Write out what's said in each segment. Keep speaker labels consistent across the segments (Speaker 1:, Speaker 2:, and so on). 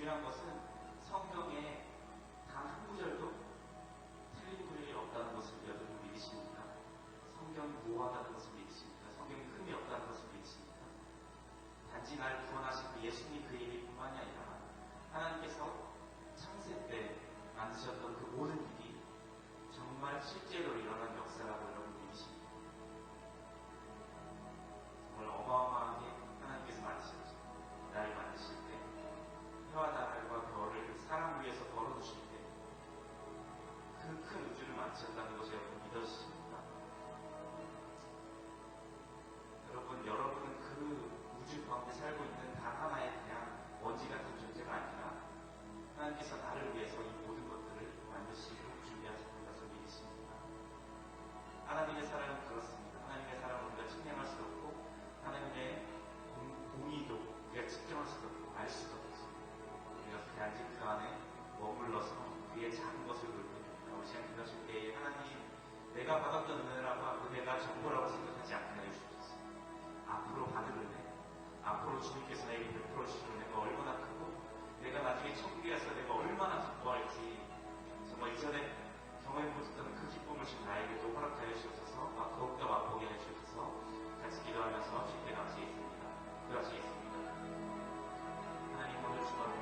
Speaker 1: 중요한 것은 성경에 단 한 구절도 틀린 구절이 없다는 것을 여러분 믿으십니까? 성경이 모호하다는 것을 믿으십니까? 성경이 흠이 없다는 것을 믿으십니까? 단지 날 구원하신 그 예수님 그 일뿐만이 아니라 하나님께서 창세 때 만드셨던 그 모든 일이 정말 실제로 일어난 역사라고 여러분 믿으십니까? 정말 어마어마하게 하나님께서 만드셨죠. 나를 만드실 때 해와 달과 별을 사람 위에서 걸어두실 때 그 큰 우주를 만드셨다는 것을 여러분 믿으십니까? 여러분은 그 우주 가운데 살고 있는 단 하나의 그냥 먼지 같은 존재가 아니라 하나님께서 나를 위해서 이 모든 것들을 만드시고 준비하셨던 것을 믿으십니다. 하나님의 사랑은 그렇습니다. 하나님의 사랑은 우리가 측량할 수 없고 하나님의 공의도 우리가 측정할 수도 없고 알 수도 없습니다. 우리가 단지 그 안에 머물러서 그의 작은 것을 누리고 우리 시간 기도하실 때에 하나님 내가 받았던 은혜라고 그 내가 전부라고 생각하지 않게 해주시옵소서. 앞으로 받을 은혜, 앞으로 주님께서 내게 베풀어 주신 은혜가 얼마나 크고 내가 나중에 천국에 가서 내가 얼마나 기뻐할지 정말 이전에 경험해 못했던 그 기쁨을 지금 나에게도 허락하여 주셔서 더욱더 맛보게 해주셔서 같이 기도하면서 쉽게 나가시겠습니다. 기도하시겠습니다. 하나님 오늘 주간에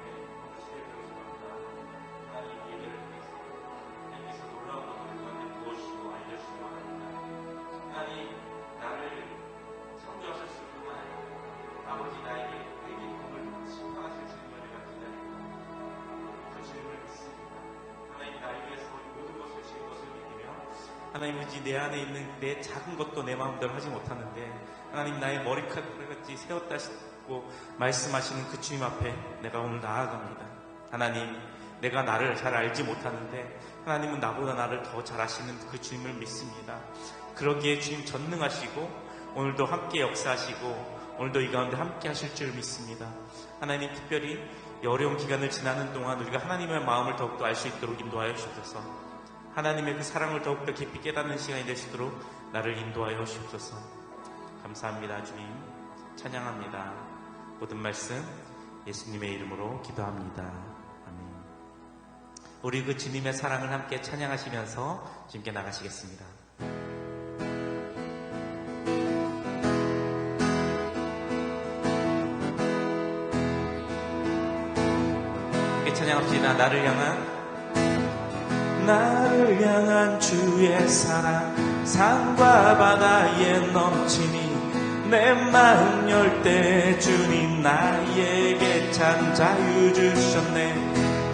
Speaker 1: 오늘 수요일을 주간다 하나님 예배를 통해서 하나님께서 놀라운 것을 우리한테 부어주시고 알려주시기 원합니다. 하나님 나를 창조하셨을 뿐만 아니라 아버지 나에게 내게 꿈을 심판하실 주님을 내가 기다리고 그 주님을 믿습니다. 하나님 나를 위해서 모든 것을 주신 것을 믿으며 하나님 왠지 내 안에 있는 내 작은 것도 내 마음대로 하지 못하는데 하나님 나의 머리카락을 같이 세웠다 싶고 말씀하시는 그 주님 앞에 내가 오늘 나아갑니다. 하나님 내가 나를 잘 알지 못하는데 하나님은 나보다 나를 더 잘 아시는 그 주님을 믿습니다. 그러기에 주님 전능하시고 오늘도 함께 역사하시고 오늘도 이 가운데 함께 하실 줄 믿습니다. 하나님 특별히 이 어려운 기간을 지나는 동안 우리가 하나님의 마음을 더욱더 알 수 있도록 인도하여 주옵소서. 하나님의 그 사랑을 더욱더 깊이 깨닫는 시간이 될 수 있도록 나를 인도하여 주옵소서. 감사합니다. 주님 찬양합니다. 모든 말씀 예수님의 이름으로 기도합니다. 아멘. 우리 그 주님의 사랑을 함께 찬양하시면서 주님께 나가시겠습니다. 찬양합시다. 나를 향한 주의 사랑 산과 바다에 넘치니 내 마음 열 때 주님 나에게 참 자유 주셨네.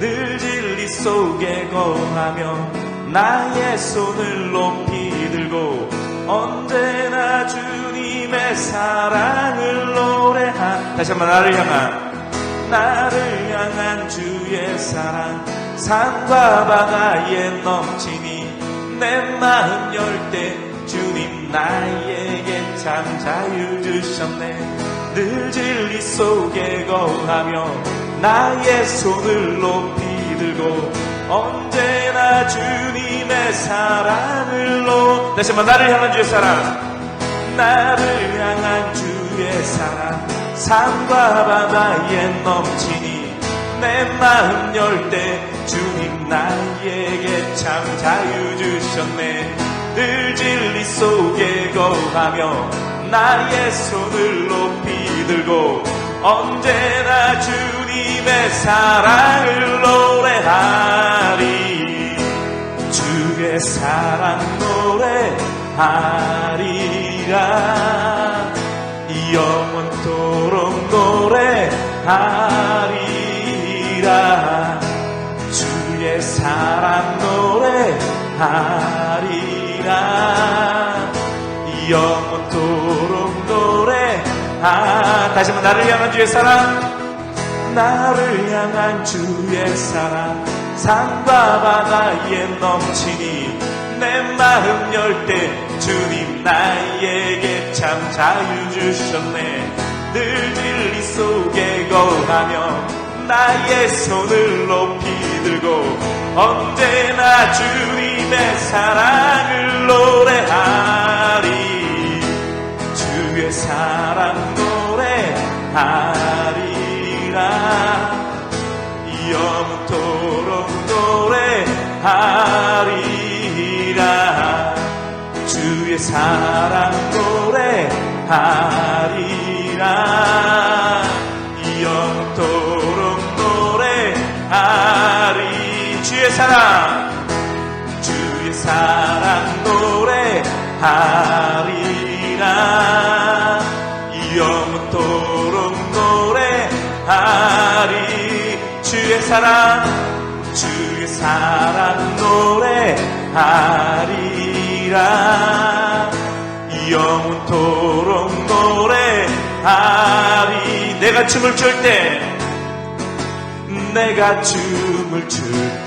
Speaker 1: 늘 진리 속에 거하며 나의 손을 높이 들고 언제나 주님의 사랑을 노래한 다시 한번 나를 향한 주의 사랑 산과 바다에 넘치니 내 마음 열 때 주님 나에게 참 자유 주셨네. 늘 진리 속에 거하며 나의 손을 높이 들고 언제나 주님의 사랑을 다시 한번 나를 향한 주의 사랑 산과 바다에 넘치니 내 마음 열 때 주님 나에게 참 자유 주셨네. 늘 진리 속에 거하며 나의 손을 높이 들고 언제나 주님의 사랑을 노래하리. 주의 사랑 노래하리라. 영원토록 노래하리라. 주의 사랑 노래하리라. 영원토록 다시 한번 나를 향한 주의 사랑 산과 바다에 넘치니 내 마음 열 때 주님 나에게 참 자유 주셨네. 늘 진리 속에 거하며 나의 손을 높이 들고 언제나 주님의 사랑을 노래하리. 주의 사랑 노래하리라.
Speaker 2: 영원토록 노래하리라. 주의 사랑 노래하리라. 영원토록 노래하리. 주의 사랑 노래하리라. 영원토록 노래하리. 주의 사랑 노래하리라. 영원토록 노래하리. 내가 춤을 출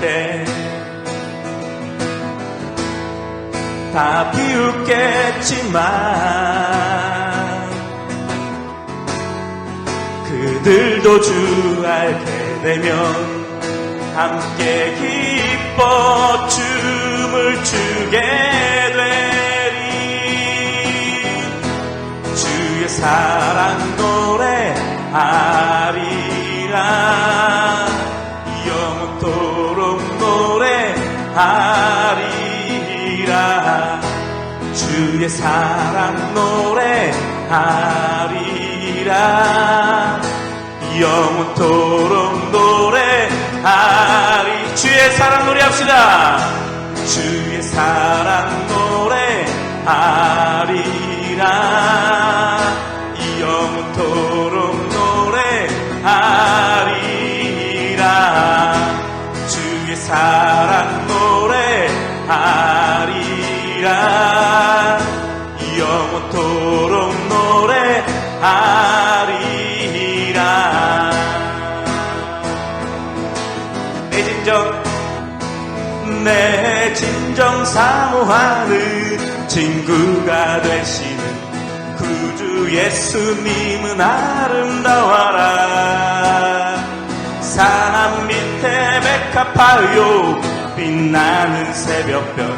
Speaker 2: 때 다 비웃겠지만 그들도 주 알게 되면 함께 기뻐 춤을 추게 되리. 주의 사랑 노래하리라. 영원토록 노래하리라. 주의 사랑 노래하리라. 영원토록 노래하리. 주의 사랑 노래합시다. 주의 사랑 노래하리라. 영원토록 노래하리라. 주의 사랑 노래하리라. 영원토록 노래하리라. 내 진정 사모하는 친구가 되시는 구주 예수님은 아름다워라. 산 밑에 백합화요 빛나는 새벽별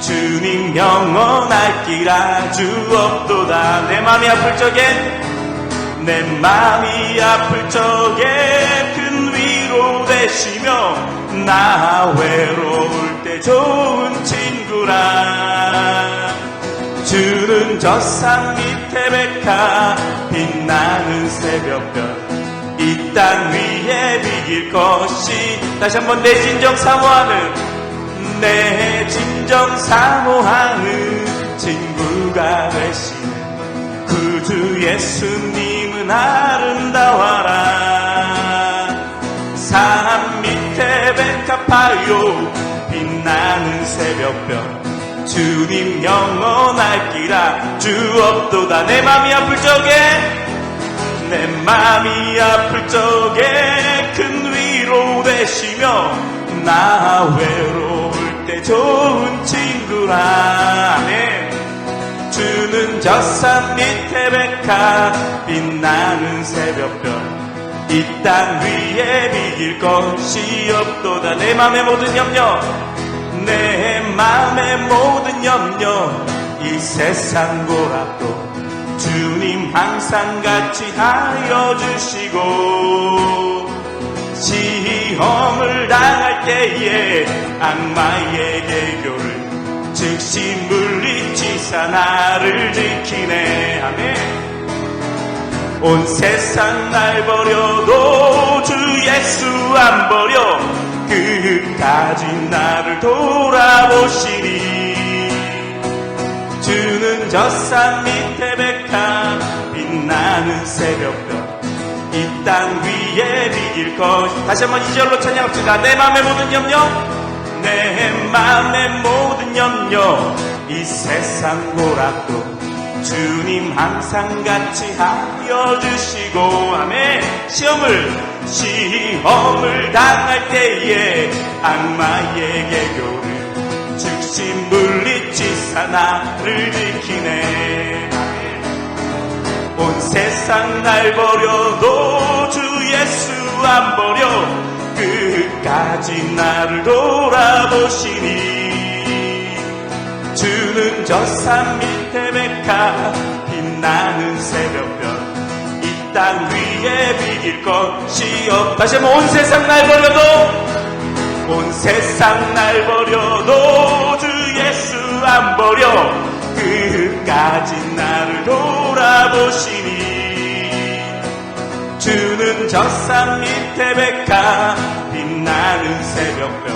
Speaker 2: 주님 영원할 길 아주 없도다. 내 맘이 아플 적에 큰 위로 되시며 나 외로울 때 좋은 친구라. 주는 저 산 밑에 백합 빛나는 새벽별 이 땅 위에 비길 것이. 다시 한번 내 진정 사모하는 친구가 되시는 구주 예수님은 아름다워라. 산 밑에 백합화요 빛나는 새벽별 주님 영원할 길 아주 없도다. 내 맘이 아플 적에 큰 위로 되시며 나 외로울 때 좋은 친구라. 네. 주는 저 산 밑에 백합 빛나는 새벽별 이 땅 위에 비길 것이 없도다. 내 맘의 모든 염려 이 세상 고락도 주님 항상 같이 하여 주시고 시험을 당할 때에 악마의 개교를 즉시 물리치사 나를 지키네. 아멘. 온 세상 날 버려도 주 예수 안 버려 끝까지 나를 돌아보시니. 주는 저 산 밑에 백합 빛나는 새벽별 이 땅 위에 비길 것. 다시 한번 2절로 찬양합시다. 내 맘의 모든 염려 이 세상 고락도 주님 항상 같이 하여 주시고. 아멘. 시험을 당할 때에 악마의 개교를 즉시 물리치사 나를 지키네. 온 세상 날 버려도 주 예수 안 버려 끝까지 나를 돌아보시니. 주는 저 산 밑에 백합 빛나는 새벽별 이 땅 위에 비길 것이 없. 다시 한번 온 세상 날 버려도 온 세상 날 버려도 주 예수 안 버려 끝까지 나를 돌아보시니 주는 저 산 밑에 백화 빛나는 새벽별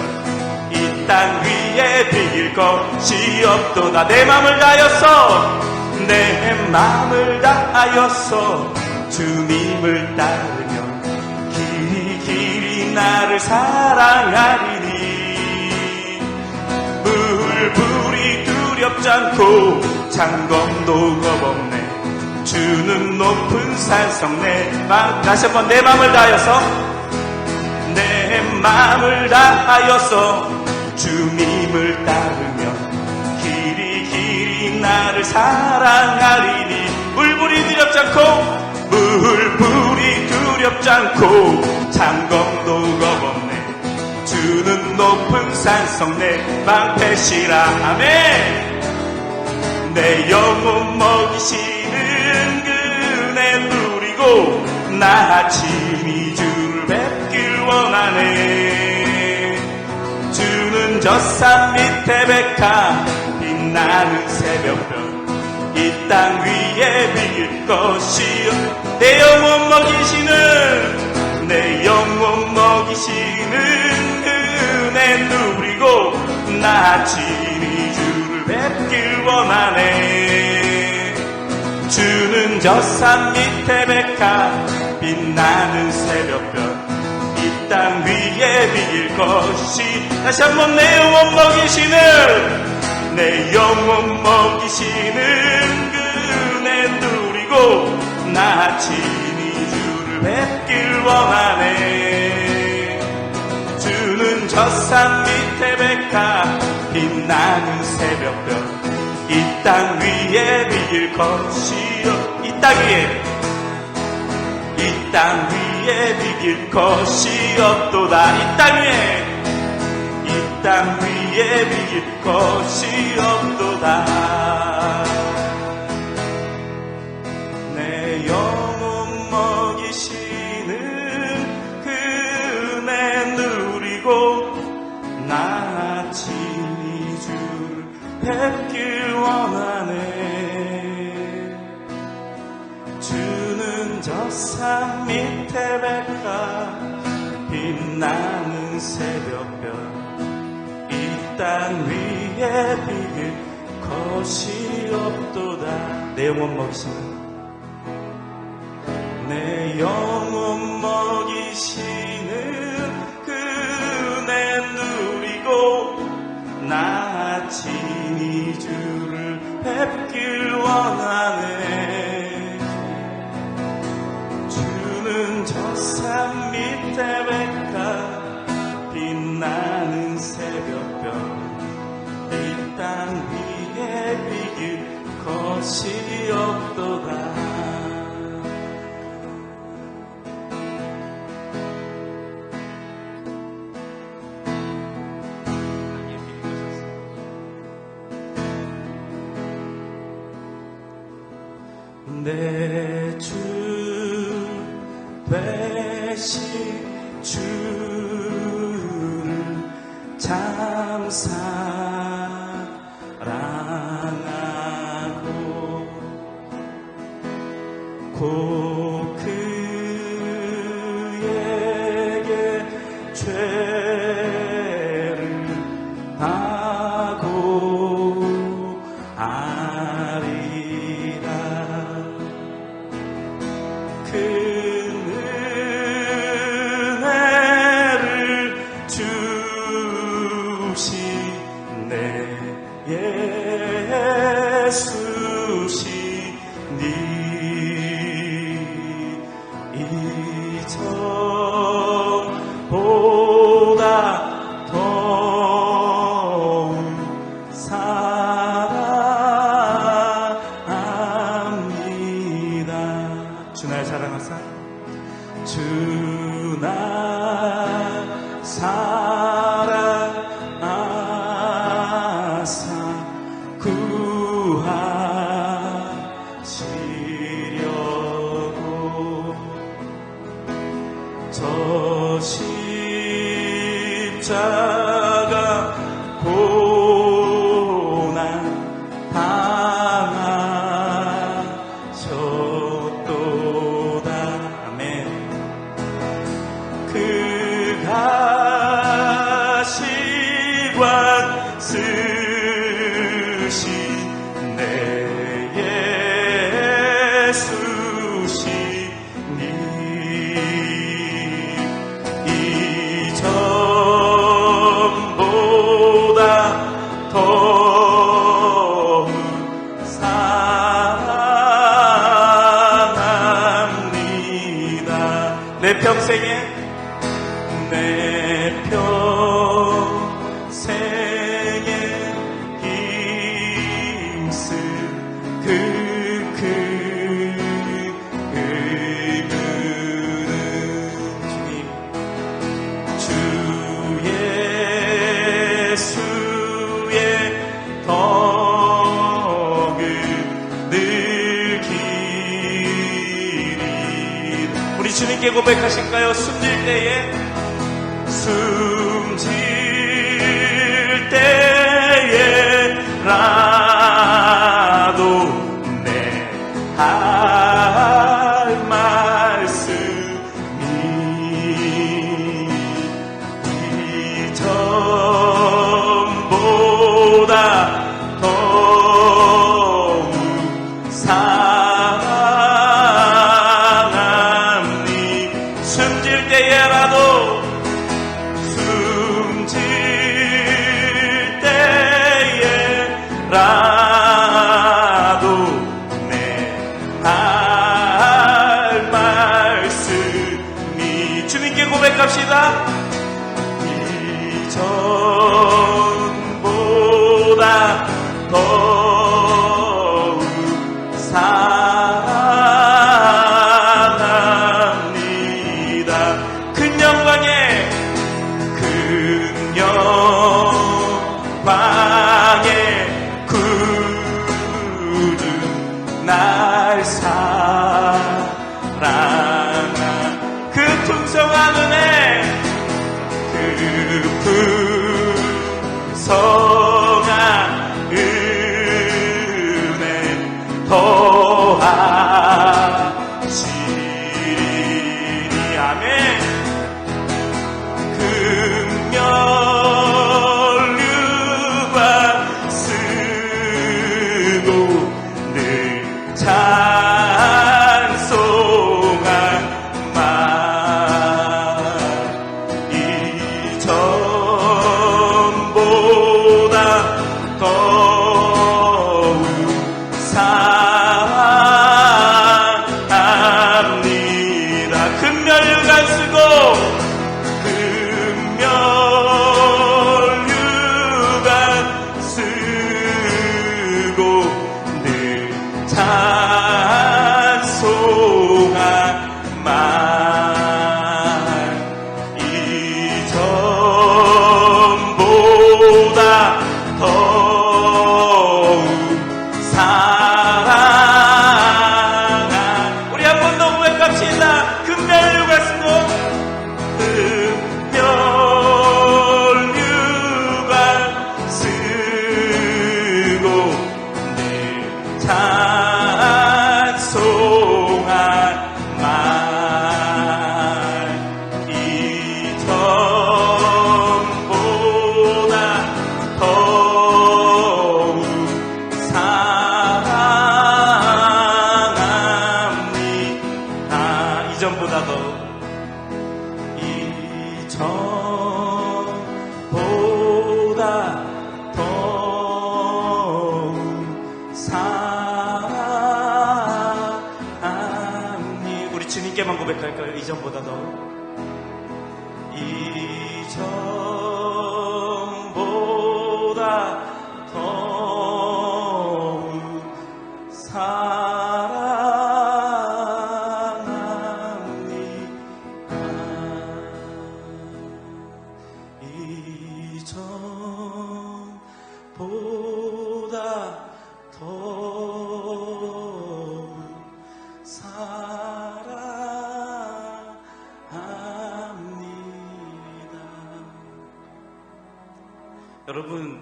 Speaker 2: 이 땅 위에 비길 것이 없도다. 내 맘을 다하여서 내 맘을 다하여서 주님을 따르며 길이 나를 사랑하리니 물불이 두렵지 않고 창검도 겁없네 주는 높은 산성 내 맘. 다시 한번 내 맘을 다하여서 내 맘을 다하여서 주님을 따르며 길이 나를 사랑하리니 물불이 두렵지 않고 물불이 두렵지 않고 창검도 겁없네 주는 높은 산성 내 방패시라. 아멘. 내 영혼 먹이시는 그 은혜 누리고 나 친히 주를 뵙길 원하네. 주는 저 산 밑에 백화 빛나는 새벽별 이 땅 위에 비길 것이요 내 영혼 먹이시는 내 영혼 먹이시는 그 은혜 누리고 나 친히 주를 뵙길 원하네. 주는 저 산 밑에 백화 빛나는 새벽별 이 땅 위에 비길 것이. 다시 한번 내 영혼 먹이시는 내 영혼 먹이시는 그 은혜 누리고 나 친히 주를 뵙길 원하네. 주는 저 산 밑에 백화 빛나는 새벽별 이 땅 위에 비길 것이요 이 땅 위에 비길 것이 없도다. 이 땅 위에 비길 것이 없도다. 내 영혼 먹이시는 그 은혜 누리고 나 친히 주를 뵙길 원하네. 주는 저 산 밑에 백화 빛나는 새벽별 이 땅 위에 비길 것이 없도다. 내 영혼 먹이시는 내 영혼 먹이시는 그 은혜 누리고 나 친히 주를 뵙길 원하네. 주는 저 산 밑에 백화 빛나는 새벽별 이 땅 위에 비길 것이 없도다. 내 주 되신 주를 참 사랑하고 곧 그에게 죄를 하고 아리라. 그 은혜를 주시네 예수시니 이전보다 더욱 사랑합니다. 주 날 사랑하사 주 날 사랑하사 구하시려고 자가 고난 당하셨도다. 아멘. 그가 시관 쓰신 내 예수시니 이전보다 더욱 사랑합니다. 내 평생에 힘쓸 그 주 예수의 덕을 늘 기리. 우리 주님께 고백하실까요? 숨질 때에라도 내 할 말씀이 이전보다 더욱 사랑합니. 숨질 때에라도 라도 내 할 말씀이. 주님께 고백합시다. 이전보다 더욱 사랑합니다. 큰 영광에 날 사랑한 그 풍성한 은혜, 그 풍성한 은혜 더하시리. 아멘. 금면류관 쓰고 늘 찬송한 말 이전보다 더욱 사랑합니다. 금면류관 쓰고 늘 찬송한 말 이전보다 더욱 사랑한. 우리 한 번 더 고백합시다. 금면류관 쓰고 찬송한 말 이전보다 더욱 사랑합니다. 이전보다 더욱 이전보다 더욱 사랑합니. 우리 주님께만 고백할까요? 이전보다 더 이전보다 더욱 사랑합니다. 이전보다 더욱 사랑합니다. 여러분,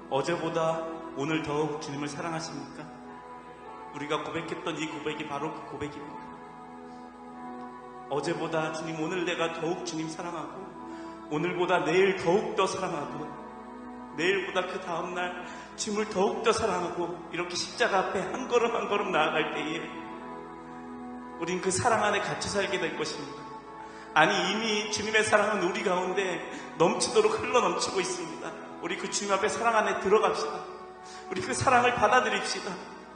Speaker 2: 어제보다 오늘 더욱 주님을 사랑하십니까? 우리가 고백했던 이 고백이 바로 그 고백입니다. 어제보다 주님, 오늘 내가 더욱 주님 사랑하고, 오늘보다 내일 더욱 더 사랑하고, 내일보다 그 다음날 주님을 더욱 더 사랑하고, 이렇게 십자가 앞에 한 걸음 한 걸음 나아갈 때에 우린 그 사랑 안에 갇혀 살게 될 것입니다. 아니, 이미 주님의 사랑은 우리 가운데 넘치도록 흘러넘치고 있습니다. 우리 그 주님 앞에 사랑 안에 들어갑시다. 우리 그 사랑을 받아들입시다.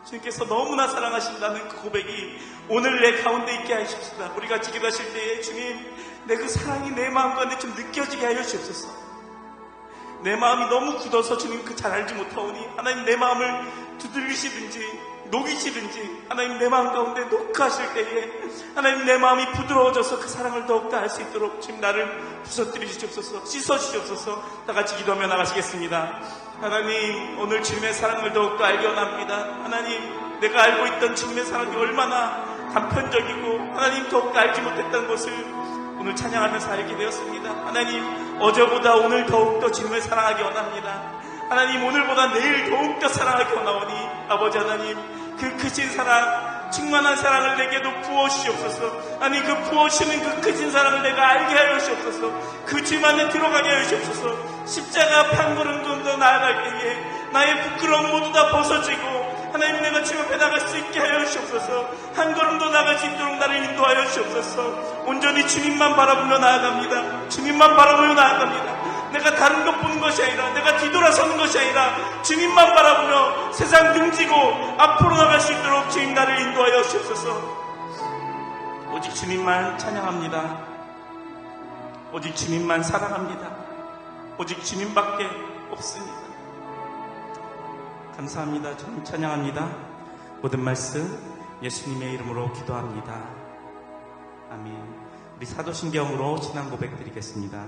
Speaker 2: 주님께서 너무나 사랑하신다는 그 고백이 오늘 내 가운데 있게 하십시다. 우리 같이 기도하실 때에 주님, 내 그 사랑이 내 마음 가운데 좀 느껴지게 하여 주옵소서. 내 마음이 너무 굳어서 주님 그 잘 알지 못하오니 하나님 내 마음을 두들리시든지 녹이시든지 하나님 내 마음 가운데 녹화하실 때에 하나님 내 마음이 부드러워져서 그 사랑을 더욱더 알 수 있도록 주님 나를 부서뜨려 주시옵소서. 씻어 주시옵소서. 다 같이 기도하며 나가시겠습니다. 하나님, 오늘 주님의 사랑을 더욱더 알게 원합니다. 하나님, 내가 알고 있던 주님의 사랑이 얼마나 단편적이고 하나님 더욱더 알지 못했던 것을 오늘 찬양하면서 알게 되었습니다. 하나님, 어제보다 오늘 더욱더 주님을 사랑하기 원합니다. 하나님, 오늘보다 내일 더욱더 사랑하기 원하오니 아버지 하나님, 그 크신 사랑, 충만한 사랑을 내게도 부어주시옵소서. 아니, 그 부어주시는 그 크신 사랑을 내가 알게 하여 주시옵소서. 그 주님 안에 들어가게 하여 주시옵소서. 십자가 앞에 한 걸음 좀 더 나아갈 때에 나의 부끄러움 모두 다 벗어지고 하나님, 내가 주님 앞에 나갈 수 있게 하여 주시옵소서. 한 걸음 더 나갈 수 있도록 나를 인도하여 주시옵소서. 온전히 주님만 바라보며 나아갑니다. 주님만 바라보며 나아갑니다. 내가 다른 것 보는 것이 아니라, 내가 뒤돌아서는 것이 아니라 주님만 바라보며 세상 등지고 앞으로 나갈 수 있도록 주님 나를 인도하여 주옵소서. 오직 주님만 찬양합니다. 오직 주님만 사랑합니다. 오직 주님밖에 없습니다. 감사합니다. 주님 찬양합니다. 모든 말씀 예수님의 이름으로 기도합니다. 아멘. 우리 사도신경으로 신앙 고백 드리겠습니다.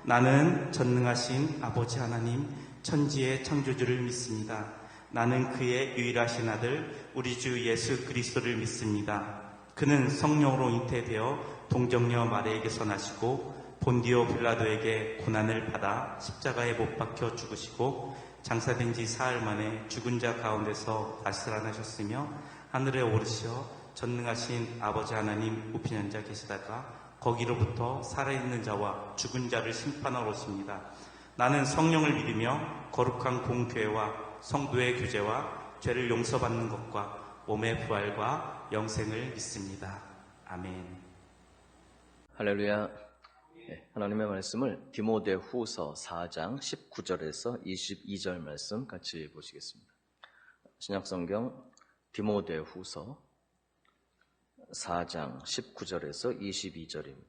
Speaker 2: 나는 전능하신 아버지 하나님, 천지의 창조주를 믿습니다. 나는 그의 유일하신 아들 우리 주 예수 그리스도를 믿습니다. 그는 성령으로 잉태되어 동정녀 마리아에게서 나시고 본디오 빌라도에게 고난을 받아 십자가에 못 박혀 죽으시고 장사된 지 사흘 만에 죽은 자 가운데서 다시 살아나셨으며 하늘에 오르시어 전능하신 아버지 하나님 우편 앉아 계시다가 거기로부터 살아있는 자와 죽은 자를 심판하러 오십니다. 나는 성령을 믿으며 거룩한 공교회와 성도의 교제와 죄를 용서받는 것과 몸의 부활과 영생을 믿습니다. 아멘.
Speaker 3: 할렐루야. 하나님의 말씀을 디모데후서 4장 19절에서 22절 말씀 같이 보시겠습니다. 신약성경 디모데후서 4장 19절에서 22절입니다.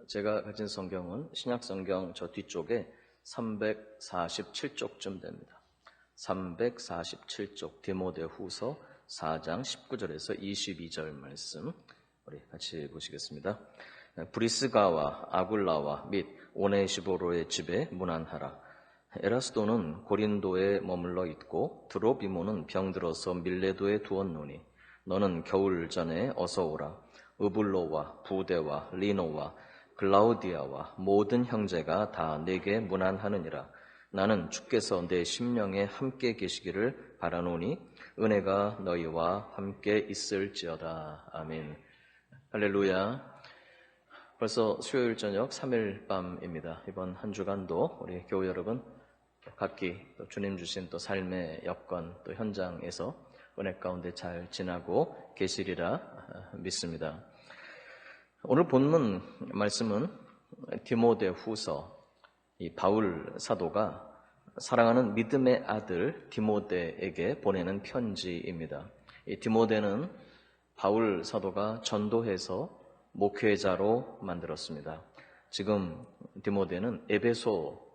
Speaker 3: 제가 가진 성경은 신약성경 저 뒤쪽에 347쪽쯤 됩니다. 347쪽 디모데후서 4장 19절에서 22절 말씀 우리 같이 보시겠습니다. 브리스가와 아굴라와 및 오네시보로의 집에 문안하라. 에라스도는 고린도에 머물러 있고 드로비모는 병들어서 밀레도에 두었노니 너는 겨울 전에 어서 오라. 으블로와 부데와 리노와 글라우디아와 모든 형제가 다 내게 문안하느니라. 나는 주께서 내 심령에 함께 계시기를 바라노니 은혜가 너희와 함께 있을지어다. 아멘. 할렐루야. 벌써 수요일 저녁 3일 밤입니다. 이번 한 주간도 우리 교우 여러분 각기 또 주님 주신 또 삶의 여건 또 현장에서 은혜 가운데 잘 지나고 계시리라 믿습니다. 오늘 본문 말씀은 디모데후서 이 바울 사도가 사랑하는 믿음의 아들 디모데에게 보내는 편지입니다. 이 디모데는 바울 사도가 전도해서 목회자로 만들었습니다. 지금 디모데는 에베소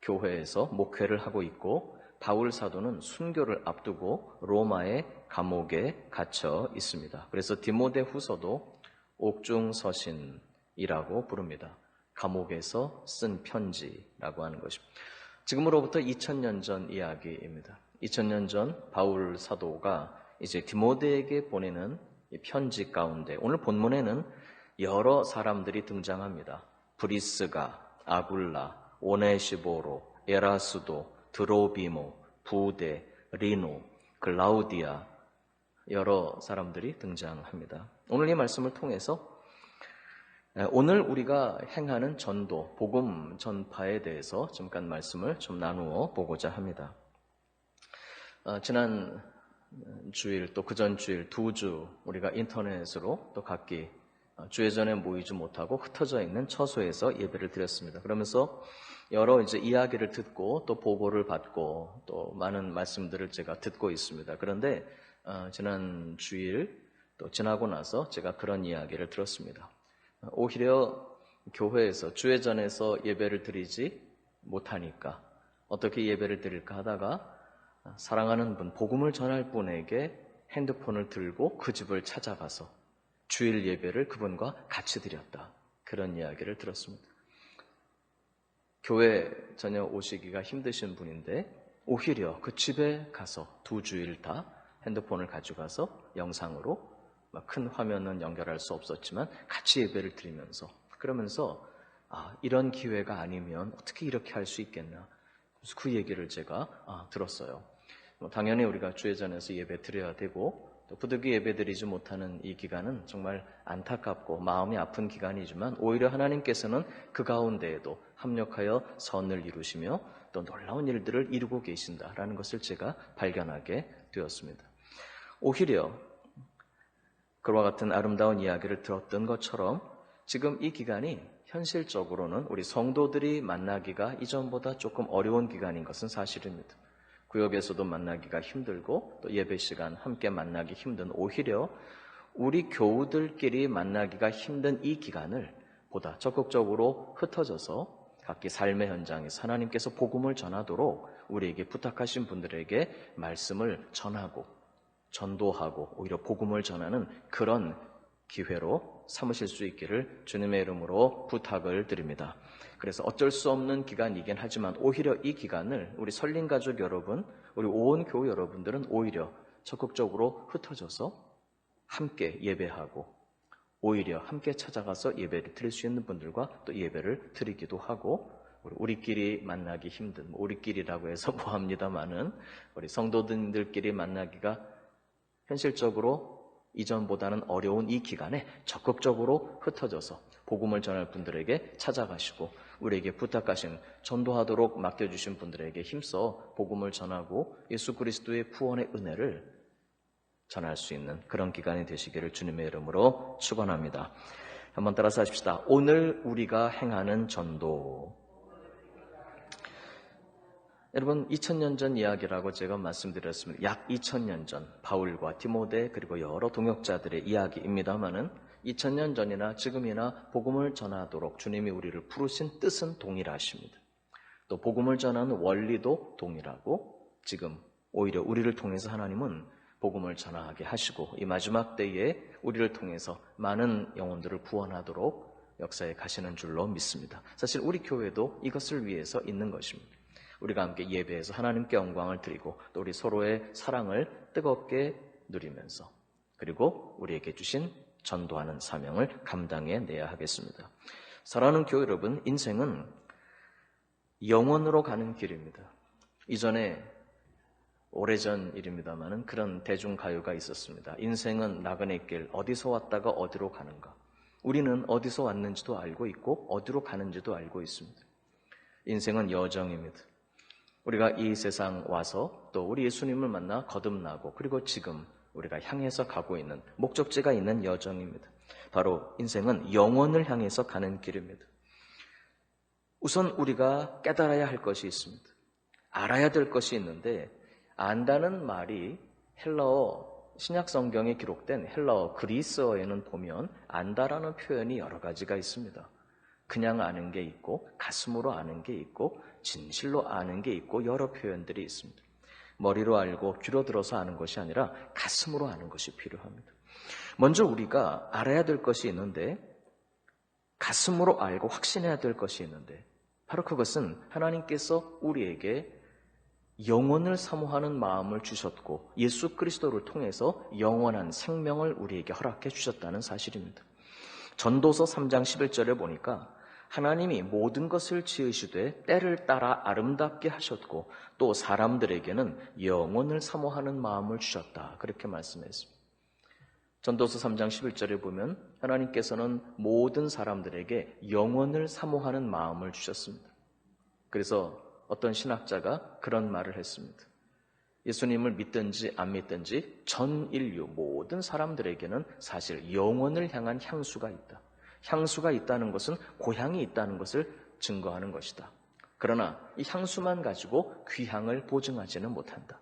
Speaker 3: 교회에서 목회를 하고 있고 바울 사도는 순교를 앞두고 로마의 감옥에 갇혀 있습니다. 그래서 디모데 후서도 옥중서신이라고 부릅니다. 감옥에서 쓴 편지라고 하는 것입니다. 지금으로부터 2000년 전 이야기입니다. 2000년 전 바울 사도가 이제 디모데에게 보내는 이 편지 가운데 오늘 본문에는 여러 사람들이 등장합니다. 브리스가, 아굴라, 오네시보로, 에라스도, 드로비모, 부데, 리노, 글라우디아 여러 사람들이 등장합니다. 오늘 이 말씀을 통해서 오늘 우리가 행하는 전도, 복음 전파에 대해서 잠깐 말씀을 좀 나누어 보고자 합니다. 지난 주일 또 그전 주일 2주 우리가 인터넷으로 또 각기 주회전에 모이지 못하고 흩어져 있는 처소에서 예배를 드렸습니다. 그러면서 여러 이야기를 듣고 또 보고를 받고 또 많은 말씀들을 제가 듣고 있습니다. 그런데 지난 주일 또 지나고 나서 제가 그런 이야기를 들었습니다. 오히려 교회에서 주회전에서 예배를 드리지 못하니까 어떻게 예배를 드릴까 하다가 사랑하는 분, 복음을 전할 분에게 핸드폰을 들고 그 집을 찾아가서 주일 예배를 그분과 같이 드렸다. 그런 이야기를 들었습니다. 교회 전혀 오시기가 힘드신 분인데 오히려 그 집에 가서 2주일 다 핸드폰을 가져가서 영상으로 큰 화면은 연결할 수 없었지만 같이 예배를 드리면서 그러면서 이런 기회가 아니면 어떻게 이렇게 할 수 있겠나. 그래서 그 얘기를 제가 들었어요. 당연히 우리가 주회전에서 예배 드려야 되고 또 부득이 예배 드리지 못하는 이 기간은 정말 안타깝고 마음이 아픈 기간이지만 오히려 하나님께서는 그 가운데에도 합력하여 선을 이루시며 또 놀라운 일들을 이루고 계신다라는 것을 제가 발견하게 되었습니다. 오히려 그와 같은 아름다운 이야기를 들었던 것처럼 지금 이 기간이 현실적으로는 우리 성도들이 만나기가 이전보다 조금 어려운 기간인 것은 사실입니다. 구역에서도 만나기가 힘들고 또 예배 시간 함께 만나기 힘든 오히려 우리 교우들끼리 만나기가 힘든 이 기간을 보다 적극적으로 흩어져서 각기 삶의 현장에서 하나님께서 복음을 전하도록 우리에게 부탁하신 분들에게 말씀을 전하고 전도하고 오히려 복음을 전하는 그런 기회로 삼으실 수 있기를 주님의 이름으로 부탁을 드립니다. 그래서 어쩔 수 없는 기간이긴 하지만 오히려 이 기간을 우리 설린가족 여러분, 우리 온 교우 여러분들은 오히려 적극적으로 흩어져서 함께 예배하고 오히려 함께 찾아가서 예배를 드릴 수 있는 분들과 또 예배를 드리기도 하고 우리끼리 만나기 힘든, 우리끼리라고 해서 뭐합니다마는 우리 성도들끼리 만나기가 현실적으로 이전보다는 어려운 이 기간에 적극적으로 흩어져서 복음을 전할 분들에게 찾아가시고 우리에게 부탁하신 전도하도록 맡겨주신 분들에게 힘써 복음을 전하고 예수 그리스도의 구원의 은혜를 전할 수 있는 그런 기간이 되시기를 주님의 이름으로 축원합니다. 한번 따라서 하십시다. 오늘 우리가 행하는 전도. 여러분 2000년 전 이야기라고 제가 말씀드렸습니다. 약 2000년 전 바울과 디모데 그리고 여러 동역자들의 이야기입니다마는 2000년 전이나 지금이나 복음을 전하도록 주님이 우리를 부르신 뜻은 동일하십니다. 또 복음을 전하는 원리도 동일하고 지금 오히려 우리를 통해서 하나님은 복음을 전하게 하시고 이 마지막 때에 우리를 통해서 많은 영혼들을 구원하도록 역사에 가시는 줄로 믿습니다. 사실 우리 교회도 이것을 위해서 있는 것입니다. 우리가 함께 예배해서 하나님께 영광을 드리고 또 우리 서로의 사랑을 뜨겁게 누리면서 그리고 우리에게 주신 전도하는 사명을 감당해 내야 하겠습니다. 사랑하는 교회 여러분, 인생은 영원으로 가는 길입니다. 이전에 오래전 일입니다마는 그런 대중가요가 있었습니다. 인생은 나그네 길, 어디서 왔다가 어디로 가는가. 우리는 어디서 왔는지도 알고 있고 어디로 가는지도 알고 있습니다. 인생은 여정입니다. 우리가 이 세상 와서 또 우리 예수님을 만나 거듭나고 그리고 지금 우리가 향해서 가고 있는 목적지가 있는 여정입니다. 바로 인생은 영원을 향해서 가는 길입니다. 우선 우리가 깨달아야 할 것이 있습니다. 알아야 될 것이 있는데 안다는 말이 헬라어 신약 성경에 기록된 헬라어 그리스어에는 보면 안다라는 표현이 여러 가지가 있습니다. 그냥 아는 게 있고 가슴으로 아는 게 있고 진실로 아는 게 있고 여러 표현들이 있습니다. 머리로 알고 귀로 들어서 아는 것이 아니라 가슴으로 아는 것이 필요합니다. 먼저 우리가 알아야 될 것이 있는데 가슴으로 알고 확신해야 될 것이 있는데 바로 그것은 하나님께서 우리에게 영원을 사모하는 마음을 주셨고 예수 그리스도를 통해서 영원한 생명을 우리에게 허락해 주셨다는 사실입니다. 전도서 3장 11절에 보니까 하나님이 모든 것을 지으시되 때를 따라 아름답게 하셨고 또 사람들에게는 영원을 사모하는 마음을 주셨다. 그렇게 말씀했습니다. 전도서 3장 11절에 보면 하나님께서는 모든 사람들에게 영원을 사모하는 마음을 주셨습니다. 그래서 어떤 신학자가 그런 말을 했습니다. 예수님을 믿든지 안 믿든지 전 인류 모든 사람들에게는 사실 영원을 향한 향수가 있다. 향수가 있다는 것은 고향이 있다는 것을 증거하는 것이다. 그러나 이 향수만 가지고 귀향을 보증하지는 못한다.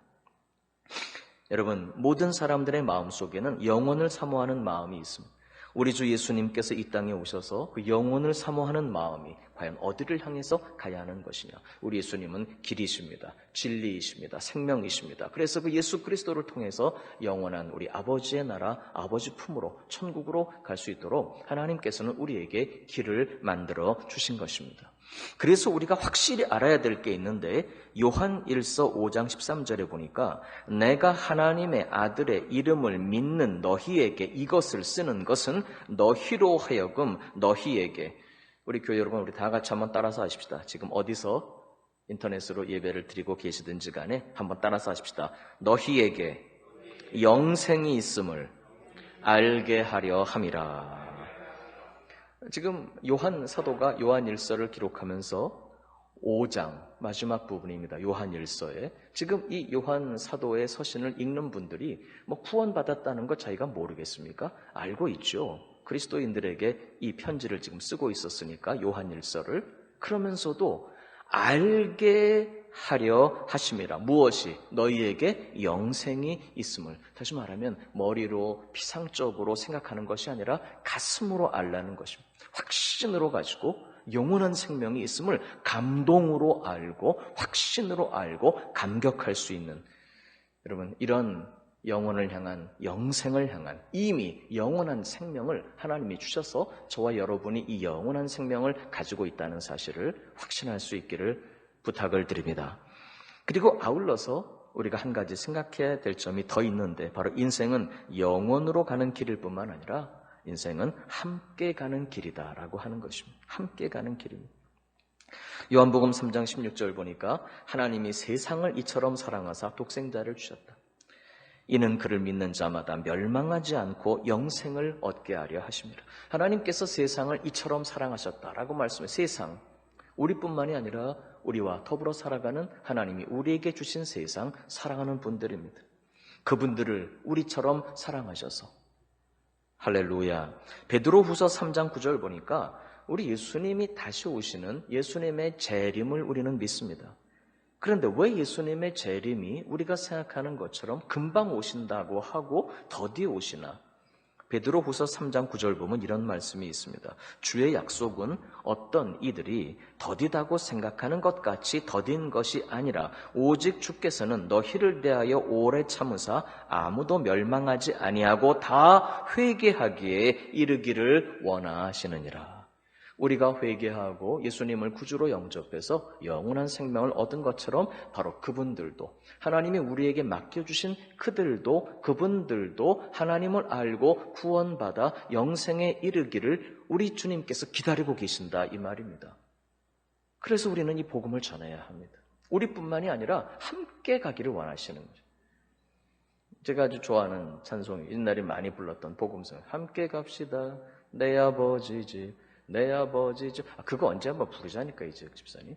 Speaker 3: 여러분, 모든 사람들의 마음속에는 영원을 사모하는 마음이 있습니다. 우리 주 예수님께서 이 땅에 오셔서 그 영원을 사모하는 마음이 과연 어디를 향해서 가야 하는 것이냐. 우리 예수님은 길이십니다. 진리이십니다. 생명이십니다. 그래서 그 예수 그리스도를 통해서 영원한 우리 아버지의 나라, 아버지 품으로 천국으로 갈 수 있도록 하나님께서는 우리에게 길을 만들어 주신 것입니다. 그래서 우리가 확실히 알아야 될 게 있는데 요한 1서 5장 13절에 보니까 내가 하나님의 아들의 이름을 믿는 너희에게 이것을 쓰는 것은 너희로 하여금 너희에게, 우리 교회 여러분 우리 다 같이 한번 따라서 하십시다. 지금 어디서 인터넷으로 예배를 드리고 계시든지 간에 한번 따라서 하십시다. 너희에게 영생이 있음을 알게 하려 함이라. 지금 요한 사도가 요한 1서를 기록하면서 5장 마지막 부분입니다. 요한 1서에 지금 이 요한 사도의 서신을 읽는 분들이 뭐 구원받았다는 거 자기가 모르겠습니까? 알고 있죠. 그리스도인들에게 이 편지를 지금 쓰고 있었으니까 요한 1서를. 그러면서도 알게 하려 하심이라. 무엇이? 너희에게 영생이 있음을. 다시 말하면 머리로 피상적으로 생각하는 것이 아니라 가슴으로 알라는 것입니다. 확신으로 가지고 영원한 생명이 있음을 감동으로 알고 확신으로 알고 감격할 수 있는, 여러분, 이런 영원을 향한, 영생을 향한 이미 영원한 생명을 하나님이 주셔서 저와 여러분이 이 영원한 생명을 가지고 있다는 사실을 확신할 수 있기를 부탁을 드립니다. 그리고 아울러서 우리가 한 가지 생각해야 될 점이 더 있는데, 바로 인생은 영원으로 가는 길일 뿐만 아니라 인생은 함께 가는 길이다라고 하는 것입니다. 함께 가는 길입니다. 요한복음 3장 16절 보니까 하나님이 세상을 이처럼 사랑하사 독생자를 주셨다. 이는 그를 믿는 자마다 멸망하지 않고 영생을 얻게 하려 하십니다. 하나님께서 세상을 이처럼 사랑하셨다라고 말씀해. 세상, 우리뿐만이 아니라 우리와 더불어 살아가는 하나님이 우리에게 주신 세상, 사랑하는 분들입니다. 그분들을 우리처럼 사랑하셔서, 할렐루야. 베드로후서 3장 9절 보니까 우리 예수님이 다시 오시는 예수님의 재림을 우리는 믿습니다. 그런데 왜 예수님의 재림이 우리가 생각하는 것처럼 금방 오신다고 하고 더디 오시나? 베드로후서 3장 9절 보면 이런 말씀이 있습니다. 주의 약속은 어떤 이들이 더디다고 생각하는 것 같이 더딘 것이 아니라 오직 주께서는 너희를 대하여 오래 참으사 아무도 멸망하지 아니하고 다 회개하기에 이르기를 원하시느니라. 우리가 회개하고 예수님을 구주로 영접해서 영원한 생명을 얻은 것처럼 바로 그분들도, 하나님이 우리에게 맡겨주신 그분들도 하나님을 알고 구원받아 영생에 이르기를 우리 주님께서 기다리고 계신다, 이 말입니다. 그래서 우리는 이 복음을 전해야 합니다. 우리뿐만이 아니라 함께 가기를 원하시는 거죠. 제가 아주 좋아하는 찬송이, 옛날에 많이 불렀던 복음성, 함께 갑시다 내 아버지 집, 내 아버지 집. 그거 언제 한번 부르자니까, 이제 집사님.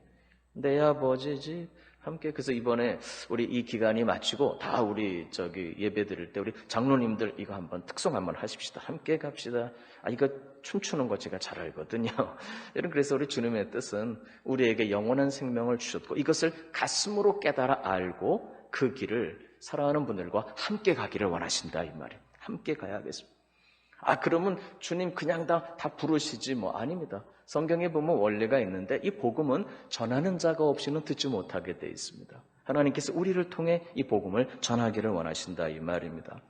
Speaker 3: 내 아버지 집 함께. 그래서 이번에 우리 이 기간이 마치고 다 우리 예배 드릴 때 우리 장로님들 이거 한번 특송 한번 하십시다. 함께 갑시다. 이거 춤추는 거 제가 잘 알거든요. 여러분, 그래서 우리 주님의 뜻은 우리에게 영원한 생명을 주셨고 이것을 가슴으로 깨달아 알고 그 길을 사랑하는 분들과 함께 가기를 원하신다, 이 말이에요. 함께 가야 하겠습니다. 그러면 주님 그냥 다 부르시지 뭐. 아닙니다. 성경에 보면 원리가 있는데 이 복음은 전하는 자가 없이는 듣지 못하게 돼 있습니다. 하나님께서 우리를 통해 이 복음을 전하기를 원하신다, 이 말입니다.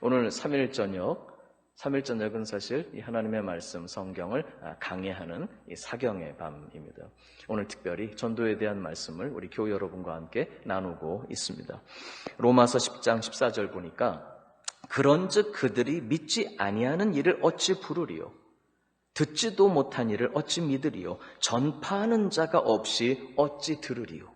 Speaker 3: 오늘 3일 저녁은 사실 이 하나님의 말씀, 성경을 강해하는 이 사경의 밤입니다. 오늘 특별히 전도에 대한 말씀을 우리 교회 여러분과 함께 나누고 있습니다. 로마서 10장 14절 보니까 그런즉 그들이 믿지 아니하는 일을 어찌 부르리요? 듣지도 못한 일을 어찌 믿으리요? 전파하는 자가 없이 어찌 들으리요?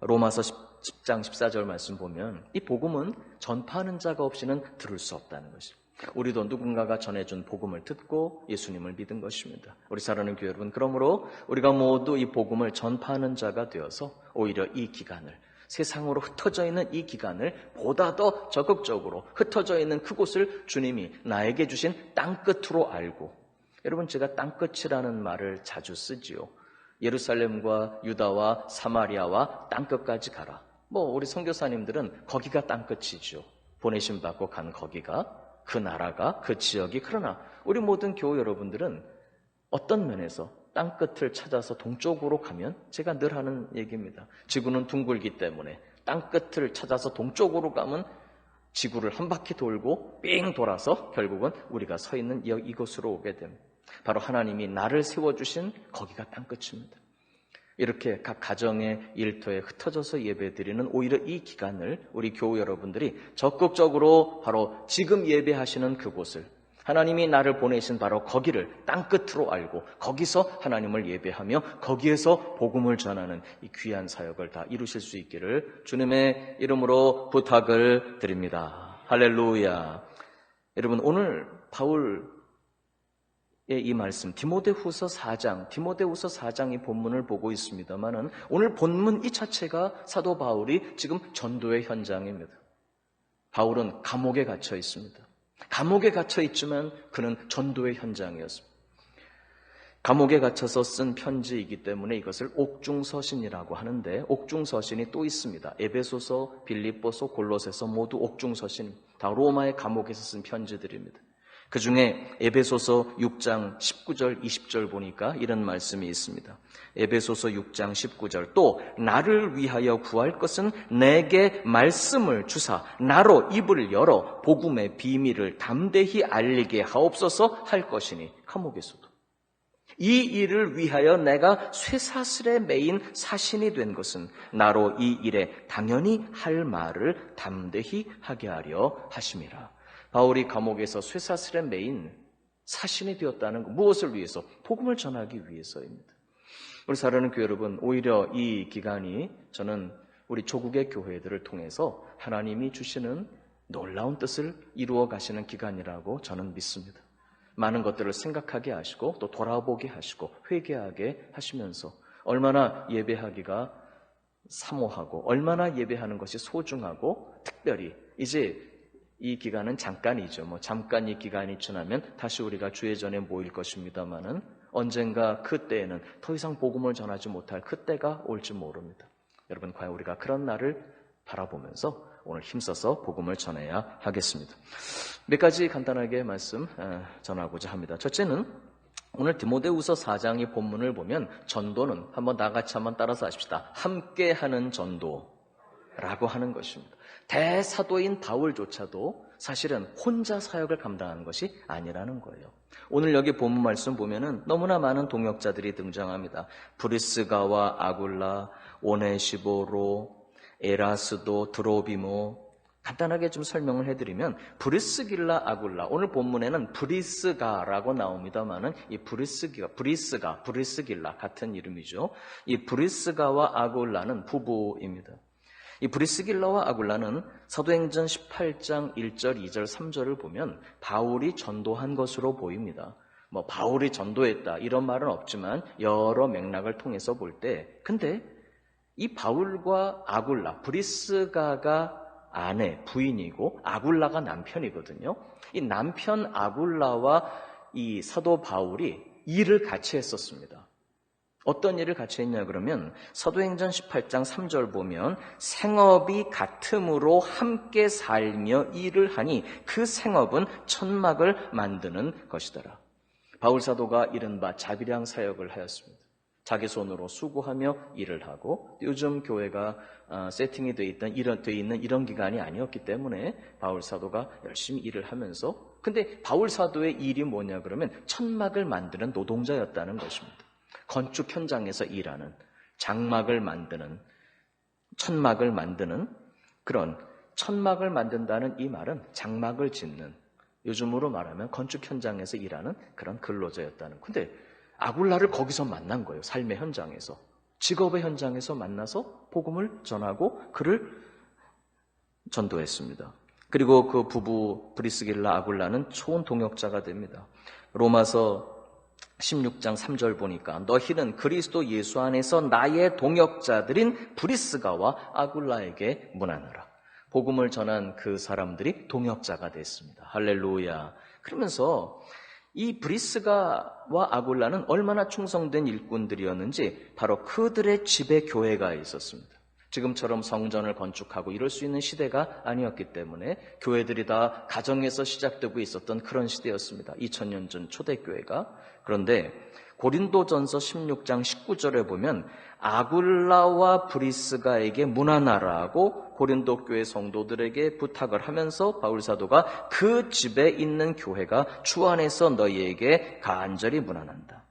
Speaker 3: 로마서 10장 14절 말씀 보면 이 복음은 전파하는 자가 없이는 들을 수 없다는 것입니다. 우리도 누군가가 전해준 복음을 듣고 예수님을 믿은 것입니다. 우리 사랑하는 교회 여러분, 그러므로 우리가 모두 이 복음을 전파하는 자가 되어서 오히려 이 기간을, 세상으로 흩어져 있는 이 기간을 보다 더 적극적으로 흩어져 있는 그곳을 주님이 나에게 주신 땅끝으로 알고, 여러분 제가 땅끝이라는 말을 자주 쓰지요. 예루살렘과 유다와 사마리아와 땅끝까지 가라. 우리 선교사님들은 거기가 땅끝이죠. 보내심 받고 간 거기가, 그 나라가, 그 지역이. 그러나 우리 모든 교회 여러분들은 어떤 면에서 땅끝을 찾아서 동쪽으로 가면, 제가 늘 하는 얘기입니다. 지구는 둥글기 때문에 땅끝을 찾아서 동쪽으로 가면 지구를 한 바퀴 돌고 삥 돌아서 결국은 우리가 서 있는 이곳으로 오게 됩니다. 바로 하나님이 나를 세워주신 거기가 땅끝입니다. 이렇게 각 가정의 일터에 흩어져서 예배드리는 오히려 이 기간을 우리 교회 여러분들이 적극적으로 바로 지금 예배하시는 그곳을, 하나님이 나를 보내신 바로 거기를 땅끝으로 알고 거기서 하나님을 예배하며 거기에서 복음을 전하는 이 귀한 사역을 다 이루실 수 있기를 주님의 이름으로 부탁을 드립니다. 할렐루야. 여러분, 오늘 바울의 이 말씀, 디모데후서 4장이 본문을 보고 있습니다만은 오늘 본문 이 자체가 사도 바울이 지금 전도의 현장입니다. 바울은 감옥에 갇혀 있습니다. 감옥에 갇혀 있지만 그는 전도의 현장이었습니다. 감옥에 갇혀서 쓴 편지이기 때문에 이것을 옥중서신이라고 하는데, 옥중서신이 또 있습니다. 에베소서, 빌립보서, 골로새서 모두 옥중서신, 다 로마의 감옥에서 쓴 편지들입니다. 그 중에 에베소서 6장 19절 20절 보니까 이런 말씀이 있습니다. 에베소서 6장 19절, 또 나를 위하여 구할 것은 내게 말씀을 주사 나로 입을 열어 복음의 비밀을 담대히 알리게 하옵소서 할 것이니, 감옥에서도 이 일을 위하여 내가 쇠사슬에 매인 사신이 된 것은 나로 이 일에 당연히 할 말을 담대히 하게 하려 하심이라. 바울이 감옥에서 쇠사슬에 매인 사신이 되었다는 것, 무엇을 위해서? 복음을 전하기 위해서입니다. 우리 사랑하는 교회 여러분, 오히려 이 기간이 저는 우리 조국의 교회들을 통해서 하나님이 주시는 놀라운 뜻을 이루어 가시는 기간이라고 저는 믿습니다. 많은 것들을 생각하게 하시고 또 돌아보게 하시고 회개하게 하시면서 얼마나 예배하기가 사모하고 얼마나 예배하는 것이 소중하고, 특별히 이제 이 기간은 잠깐이죠. 잠깐 이 기간이 지나면 다시 우리가 주의 전에 모일 것입니다만은 언젠가 그때에는 더 이상 복음을 전하지 못할 그때가 올지 모릅니다. 여러분, 과연 우리가 그런 날을 바라보면서 오늘 힘써서 복음을 전해야 하겠습니다. 몇 가지 간단하게 말씀 전하고자 합니다. 첫째는 오늘 디모데후서 4장의 본문을 보면 전도는 한번 나같이 한번 따라서 하십시다. 함께하는 전도라고 하는 것입니다. 대사도인 바울조차도 사실은 혼자 사역을 감당하는 것이 아니라는 거예요. 오늘 여기 본문 말씀 보면은 너무나 많은 동역자들이 등장합니다. 브리스가와 아굴라, 오네시보로, 에라스도, 드로비모. 간단하게 좀 설명을 해드리면 브리스길라, 아굴라, 오늘 본문에는 브리스가라고 나옵니다만은 이 브리스길라 같은 이름이죠. 이 브리스가와 아굴라는 부부입니다. 이 브리스길라와 아굴라는 사도행전 18장 1절, 2절, 3절을 보면 바울이 전도한 것으로 보입니다. 바울이 전도했다 이런 말은 없지만 여러 맥락을 통해서 볼 때, 근데 이 바울과 아굴라, 브리스가가 아내, 부인이고 아굴라가 남편이거든요. 이 남편 아굴라와 이 사도 바울이 일을 같이 했었습니다. 어떤 일을 같이 했냐 그러면 사도행전 18장 3절 보면 생업이 같음으로 함께 살며 일을 하니 그 생업은 천막을 만드는 것이더라. 바울 사도가 이른바 자비량 사역을 하였습니다. 자기 손으로 수고하며 일을 하고, 요즘 교회가 세팅이 돼 있는 이런 기간이 아니었기 때문에 바울 사도가 열심히 일을 하면서, 근데 바울 사도의 일이 뭐냐 그러면 천막을 만드는 노동자였다는 것입니다. 건축 현장에서 일하는, 장막을 만드는, 천막을 만드는, 그런 천막을 만든다는 이 말은 장막을 짓는, 요즘으로 말하면 건축 현장에서 일하는 그런 근로자였다는. 근데 아굴라를 거기서 만난 거예요. 삶의 현장에서. 직업의 현장에서 만나서 복음을 전하고 그를 전도했습니다. 그리고 그 부부 브리스길라 아굴라는 초혼 동역자가 됩니다. 로마서 16장 3절 보니까 너희는 그리스도 예수 안에서 나의 동역자들인 브리스가와 아굴라에게 문안하라. 복음을 전한 그 사람들이 동역자가 됐습니다. 할렐루야. 그러면서 이 브리스가와 아굴라는 얼마나 충성된 일꾼들이었는지 바로 그들의 집에 교회가 있었습니다. 지금처럼 성전을 건축하고 이럴 수 있는 시대가 아니었기 때문에 교회들이 다 가정에서 시작되고 있었던 그런 시대였습니다. 2000년 전 초대교회가. 그런데 고린도전서 16장 19절에 보면 아굴라와 브리스가에게 문안하라고 고린도 교회 성도들에게 부탁을 하면서 바울 사도가 그 집에 있는 교회가 주 안에서 너희에게 간절히 문안한다.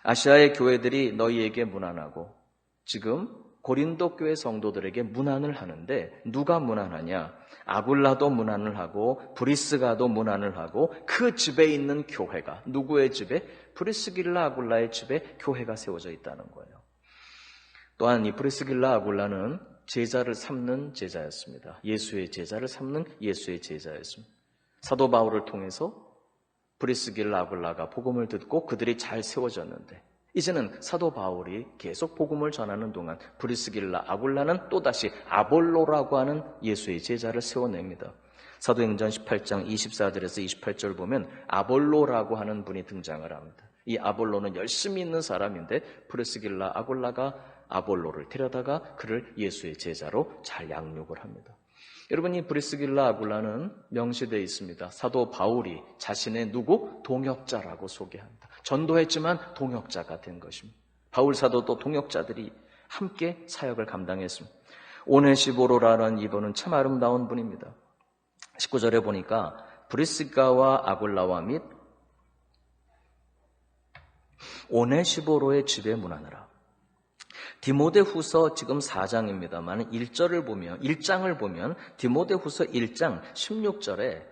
Speaker 3: 아시아의 교회들이 너희에게 문안하고 지금 고린도 교회 성도들에게 문안을 하는데 누가 문안하냐? 아굴라도 문안을 하고 브리스가도 문안을 하고 그 집에 있는 교회가 누구의 집에? 브리스길라 아굴라의 집에 교회가 세워져 있다는 거예요. 또한 이 브리스길라 아굴라는 제자를 삼는 제자였습니다. 예수의 제자를 삼는 예수의 제자였습니다. 사도 바울을 통해서 브리스길라 아굴라가 복음을 듣고 그들이 잘 세워졌는데 이제는 사도 바울이 계속 복음을 전하는 동안 브리스길라 아굴라는 또다시 아볼로라고 하는 예수의 제자를 세워냅니다. 사도행전 18장 24절에서 28절 보면 아볼로라고 하는 분이 등장을 합니다. 이 아볼로는 열심히 있는 사람인데 브리스길라 아굴라가 아볼로를 데려다가 그를 예수의 제자로 잘 양육을 합니다. 여러분, 이 브리스길라 아굴라는 명시되어 있습니다. 사도 바울이 자신의 누구? 동역자라고 소개합니다. 전도했지만 동역자가 된 것입니다. 바울 사도도 동역자들이 함께 사역을 감당했습니다. 오네시보로라는 이분은 참 아름다운 분입니다. 19절에 보니까 브리스가와 아굴라와 및 오네시보로의 집에 문안하라. 디모데후서 지금 4장입니다만 1장을 보면 디모데후서 1장 16절에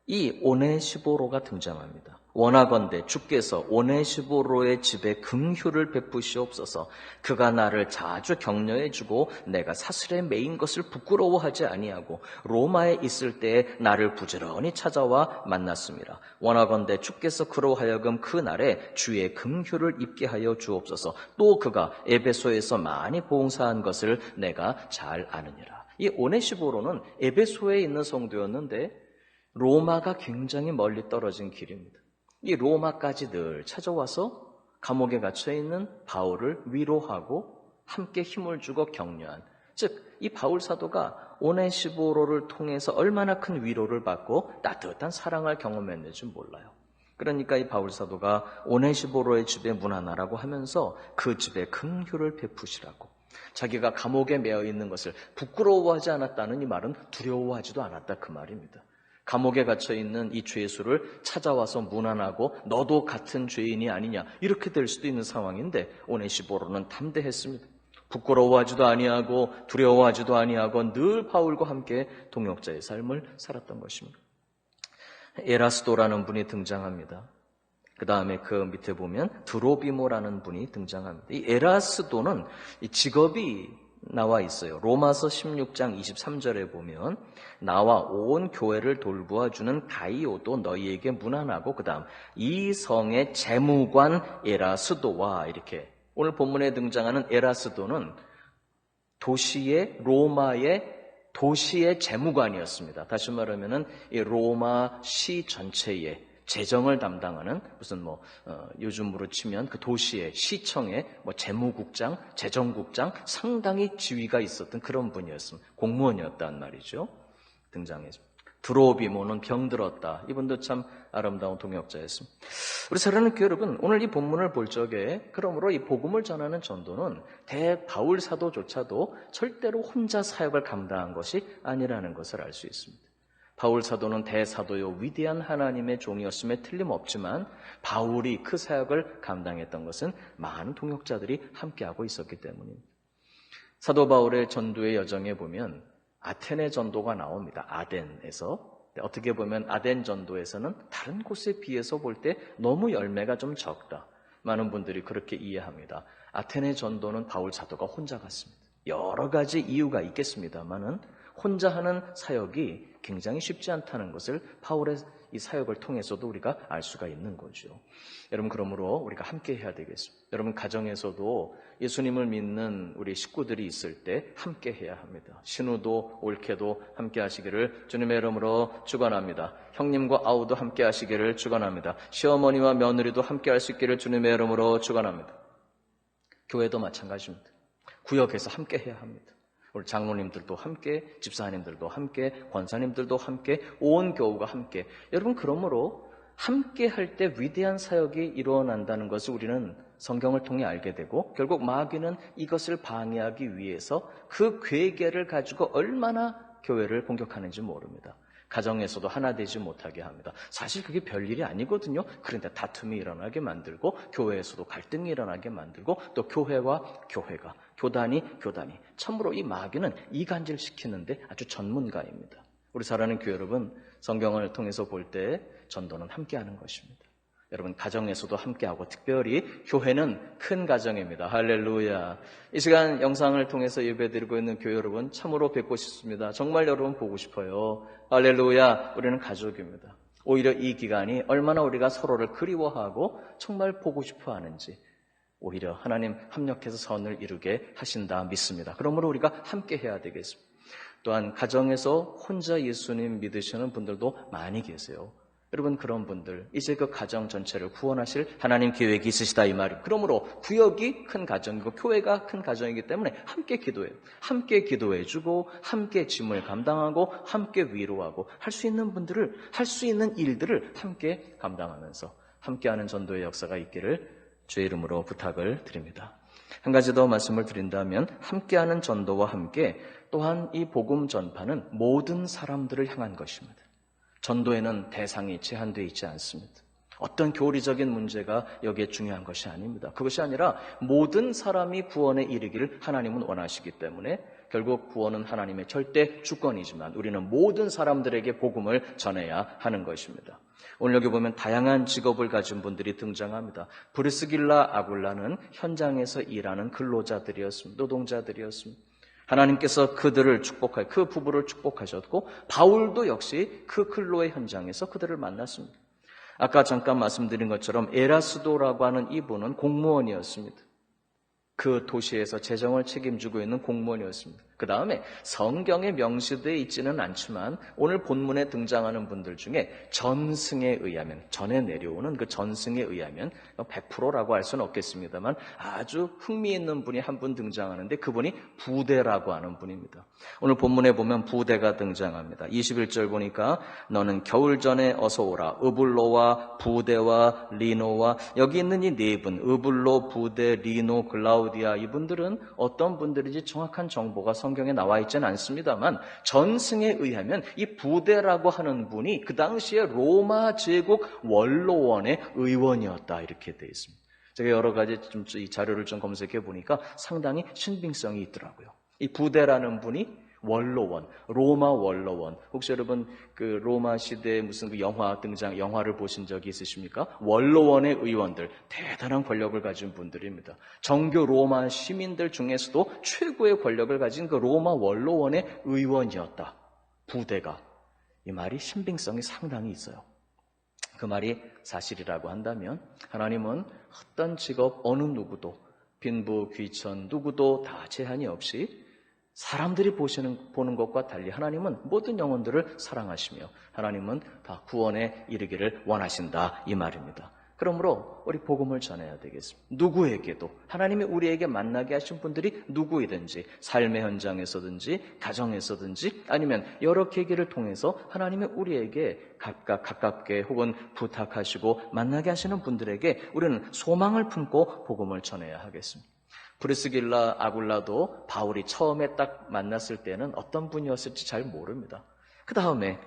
Speaker 3: 이 오네시보로가 등장합니다. 원하건대 주께서 오네시보로의 집에 긍휼을 베푸시옵소서. 그가 나를 자주 격려해 주고 내가 사슬에 매인 것을 부끄러워하지 아니하고 로마에 있을 때에 나를 부지런히 찾아와 만났습니다. 원하건대 주께서 그로 하여금 그 날에 주의 긍휼을 입게 하여 주옵소서. 또 그가 에베소에서 많이 봉사한 것을 내가 잘 아느니라. 이 오네시보로는 에베소에 있는 성도였는데 로마가 굉장히 멀리 떨어진 길입니다. 이 로마까지 늘 찾아와서 감옥에 갇혀있는 바울을 위로하고 함께 힘을 주고 격려한, 즉 이 바울 사도가 오네시보로를 통해서 얼마나 큰 위로를 받고 따뜻한 사랑을 경험했는지 몰라요. 그러니까 이 바울 사도가 오네시보로의 집에 문안하라고 하면서 그 집에 긍휼을 베푸시라고, 자기가 감옥에 매여 있는 것을 부끄러워하지 않았다는 이 말은 두려워하지도 않았다 그 말입니다. 감옥에 갇혀있는 이 죄수를 찾아와서 문안하고 너도 같은 죄인이 아니냐 이렇게 될 수도 있는 상황인데 오네시보로는 담대했습니다. 부끄러워하지도 아니하고 두려워하지도 아니하고 늘 바울과 함께 동역자의 삶을 살았던 것입니다. 에라스도라는 분이 등장합니다. 그 다음에 그 밑에 보면 드로비모라는 분이 등장합니다. 이 에라스도는 이 직업이 나와 있어요. 로마서 16장 23절에 보면 나와 온 교회를 돌보아주는 가이오도 너희에게 문안하고 그 다음 이 성의 재무관 에라스도와, 이렇게 오늘 본문에 등장하는 에라스도는 로마의 도시의 재무관이었습니다. 다시 말하면은 이 로마 시 전체의 재정을 담당하는 무슨 요즘으로 치면 그 도시의 시청의 재무국장, 재정국장 상당히 지위가 있었던 그런 분이었습니다. 공무원이었단 말이죠. 등장했습니다. 드로비모는 병들었다. 이분도 참 아름다운 동역자였습니다. 우리 사랑하는 교회 여러분, 오늘 이 본문을 볼 적에 그러므로 이 복음을 전하는 전도는 바울 사도조차도 절대로 혼자 사역을 감당한 것이 아니라는 것을 알 수 있습니다. 바울 사도는 대사도요 위대한 하나님의 종이었음에 틀림없지만 바울이 그 사역을 감당했던 것은 많은 동역자들이 함께하고 있었기 때문입니다. 사도 바울의 전도의 여정에 보면 아테네 전도가 나옵니다. 아덴에서 어떻게 보면 아덴 전도에서는 다른 곳에 비해서 볼 때 너무 열매가 좀 적다. 많은 분들이 그렇게 이해합니다. 아테네 전도는 바울 사도가 혼자 갔습니다. 여러 가지 이유가 있겠습니다만은 혼자 하는 사역이 굉장히 쉽지 않다는 것을 바울의 이 사역을 통해서도 우리가 알 수가 있는 거죠. 여러분, 그러므로 우리가 함께 해야 되겠습니다. 여러분, 가정에서도 예수님을 믿는 우리 식구들이 있을 때 함께 해야 합니다. 신우도 올케도 함께 하시기를 주님의 이름으로 축원합니다. 형님과 아우도 함께 하시기를 축원합니다. 시어머니와 며느리도 함께 할 수 있기를 주님의 이름으로 축원합니다. 교회도 마찬가지입니다. 구역에서 함께 해야 합니다. 우리 장로님들도 함께, 집사님들도 함께, 권사님들도 함께, 온 교우가 함께. 여러분, 그러므로 함께 할 때 위대한 사역이 일어난다는 것을 우리는 성경을 통해 알게 되고, 결국 마귀는 이것을 방해하기 위해서 그 괴계를 가지고 얼마나 교회를 공격하는지 모릅니다. 가정에서도 하나 되지 못하게 합니다. 사실 그게 별일이 아니거든요. 그런데 다툼이 일어나게 만들고, 교회에서도 갈등이 일어나게 만들고, 또 교회와 교회가, 교단이 참으로 이 마귀는 이간질시키는데 아주 전문가입니다. 우리 사랑하는 교회 여러분, 성경을 통해서 볼 때 전도는 함께하는 것입니다. 여러분, 가정에서도 함께하고 특별히 교회는 큰 가정입니다. 할렐루야. 이 시간 영상을 통해서 예배드리고 있는 교회 여러분 참으로 뵙고 싶습니다. 정말 여러분 보고 싶어요. 할렐루야. 우리는 가족입니다. 오히려 이 기간이 얼마나 우리가 서로를 그리워하고 정말 보고 싶어 하는지 오히려 하나님 합력해서 선을 이루게 하신다 믿습니다. 그러므로 우리가 함께 해야 되겠습니다. 또한 가정에서 혼자 예수님 믿으시는 분들도 많이 계세요. 여러분, 그런 분들 이제 그 가정 전체를 구원하실 하나님 계획이 있으시다 이 말입니다. 그러므로 구역이 큰 가정이고 교회가 큰 가정이기 때문에 함께 기도해요. 함께 기도해주고 함께 짐을 감당하고 함께 위로하고 할 수 있는 분들을 할 수 있는 일들을 함께 감당하면서 함께하는 전도의 역사가 있기를 주의 이름으로 부탁을 드립니다. 한 가지 더 말씀을 드린다면 함께하는 전도와 함께 또한 이 복음 전파는 모든 사람들을 향한 것입니다. 전도에는 대상이 제한되어 있지 않습니다. 어떤 교리적인 문제가 여기에 중요한 것이 아닙니다. 그것이 아니라 모든 사람이 구원에 이르기를 하나님은 원하시기 때문에 결국 구원은 하나님의 절대 주권이지만 우리는 모든 사람들에게 복음을 전해야 하는 것입니다. 오늘 여기 보면 다양한 직업을 가진 분들이 등장합니다. 브리스길라, 아굴라는 현장에서 일하는 근로자들이었습니다. 노동자들이었습니다. 하나님께서 그들을 축복하여 그 부부를 축복하셨고 바울도 역시 그 근로의 현장에서 그들을 만났습니다. 아까 잠깐 말씀드린 것처럼 에라스도라고 하는 이분은 공무원이었습니다. 그 도시에서 재정을 책임지고 있는 공무원이었습니다. 그 다음에 성경에 명시되어 있지는 않지만 오늘 본문에 등장하는 분들 중에 전승에 의하면, 전에 내려오는 그 전승에 의하면 100%라고 할 수는 없겠습니다만 아주 흥미있는 분이 한 분 등장하는데 그분이 부대라고 하는 분입니다. 오늘 본문에 보면 부대가 등장합니다. 21절 보니까 너는 겨울 전에 어서 오라. 으블로와 부대와 리노와 여기 있는 이 네 분, 으블로, 부대, 리노, 글라우디아 이분들은 어떤 분들인지 정확한 정보가 성경에 나와 있지는 않습니다만 전승에 의하면 이 부대라고 하는 분이 그 당시에 로마 제국 원로원의 의원이었다 이렇게 되어 있습니다. 제가 여러 가지 이 자료를 좀 검색해 보니까 상당히 신빙성이 있더라고요. 이 부대라는 분이 원로원, 로마 원로원. 혹시 여러분 그 로마 시대에 무슨 그 영화를 보신 적이 있으십니까? 원로원의 의원들, 대단한 권력을 가진 분들입니다. 정교 로마 시민들 중에서도 최고의 권력을 가진 그 로마 원로원의 의원이었다. 부대가. 이 말이 신빙성이 상당히 있어요. 그 말이 사실이라고 한다면 하나님은 어떤 직업 어느 누구도 빈부 귀천 누구도 다 제한이 없이 사람들이 보는 것과 달리 하나님은 모든 영혼들을 사랑하시며 하나님은 다 구원에 이르기를 원하신다 이 말입니다. 그러므로 우리 복음을 전해야 되겠습니다. 누구에게도 하나님이 우리에게 만나게 하신 분들이 누구이든지 삶의 현장에서든지 가정에서든지 아니면 여러 계기를 통해서 하나님이 우리에게 각각 가깝게 혹은 부탁하시고 만나게 하시는 분들에게 우리는 소망을 품고 복음을 전해야 하겠습니다. 브리스길라, 아굴라도 바울이 처음에 딱 만났을 때는 어떤 분이었을지 잘 모릅니다. 그 다음에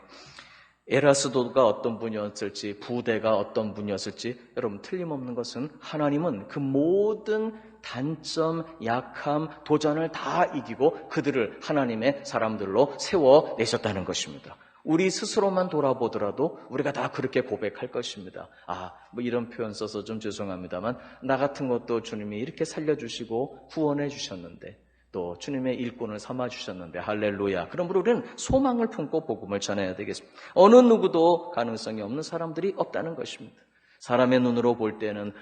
Speaker 3: 에라스도가 어떤 분이었을지, 부대가 어떤 분이었을지 여러분 틀림없는 것은 하나님은 그 모든 단점, 약함, 도전을 다 이기고 그들을 하나님의 사람들로 세워내셨다는 것입니다. 우리 스스로만 돌아보더라도 우리가 다 그렇게 고백할 것입니다. 뭐 이런 표현 써서 좀 죄송합니다만 나 같은 것도 주님이 이렇게 살려주시고 구원해 주셨는데 또 주님의 일꾼을 삼아주셨는데 할렐루야. 그러므로 우리는 소망을 품고 복음을 전해야 되겠습니다. 어느 누구도 가능성이 없는 사람들이 없다는 것입니다. 사람의 눈으로 볼 때는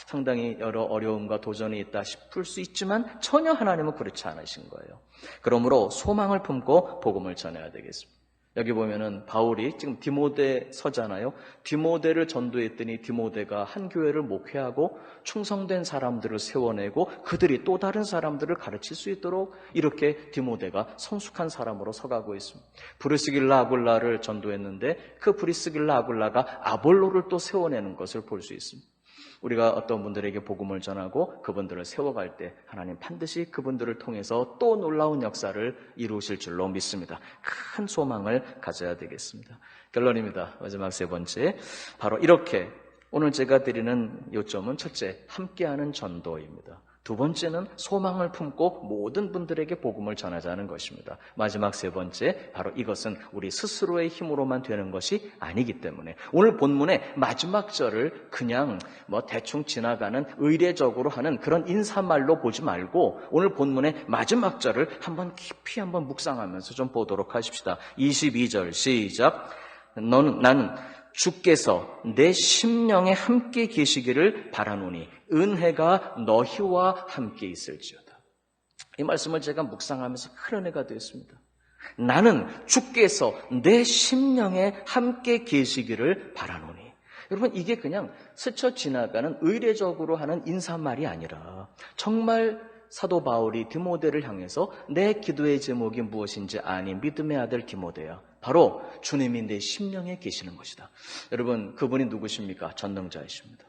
Speaker 3: 상당히 여러 어려움과 도전이 있다 싶을 수 있지만 전혀 하나님은 그렇지 않으신 거예요. 그러므로 소망을 품고 복음을 전해야 되겠습니다. 여기 보면은 바울이 지금 디모데서잖아요. 디모데를 전도했더니 디모데가 한 교회를 목회하고 충성된 사람들을 세워내고 그들이 또 다른 사람들을 가르칠 수 있도록 이렇게 디모데가 성숙한 사람으로 서가고 있습니다. 브리스길라 아굴라를 전도했는데 그 브리스길라 아굴라가 아볼로를 또 세워내는 것을 볼 수 있습니다. 우리가 어떤 분들에게 복음을 전하고 그분들을 세워갈 때 하나님 반드시 그분들을 통해서 또 놀라운 역사를 이루실 줄로 믿습니다. 큰 소망을 가져야 되겠습니다. 결론입니다. 마지막 세 번째, 바로 이렇게 오늘 제가 드리는 요점은 첫째, 함께하는 전도입니다. 두 번째는 소망을 품고 모든 분들에게 복음을 전하자는 것입니다. 마지막 세 번째, 바로 이것은 우리 스스로의 힘으로만 되는 것이 아니기 때문에 오늘 본문의 마지막 절을 그냥 대충 지나가는 의례적으로 하는 그런 인사말로 보지 말고 오늘 본문의 마지막 절을 한번 깊이 한번 묵상하면서 좀 보도록 하십시다. 22절 시작. 나는 주께서 내 심령에 함께 계시기를 바라노니 은혜가 너희와 함께 있을지어다. 이 말씀을 제가 묵상하면서 큰 은혜가 되었습니다. 나는 주께서 내 심령에 함께 계시기를 바라노니. 여러분, 이게 그냥 스쳐 지나가는 의례적으로 하는 인사말이 아니라 정말 사도 바울이 디모데를 향해서 내 기도의 제목이 무엇인지 아니 믿음의 아들 디모데야. 바로 주님이 내 심령에 계시는 것이다. 여러분, 그분이 누구십니까? 전능자이십니다.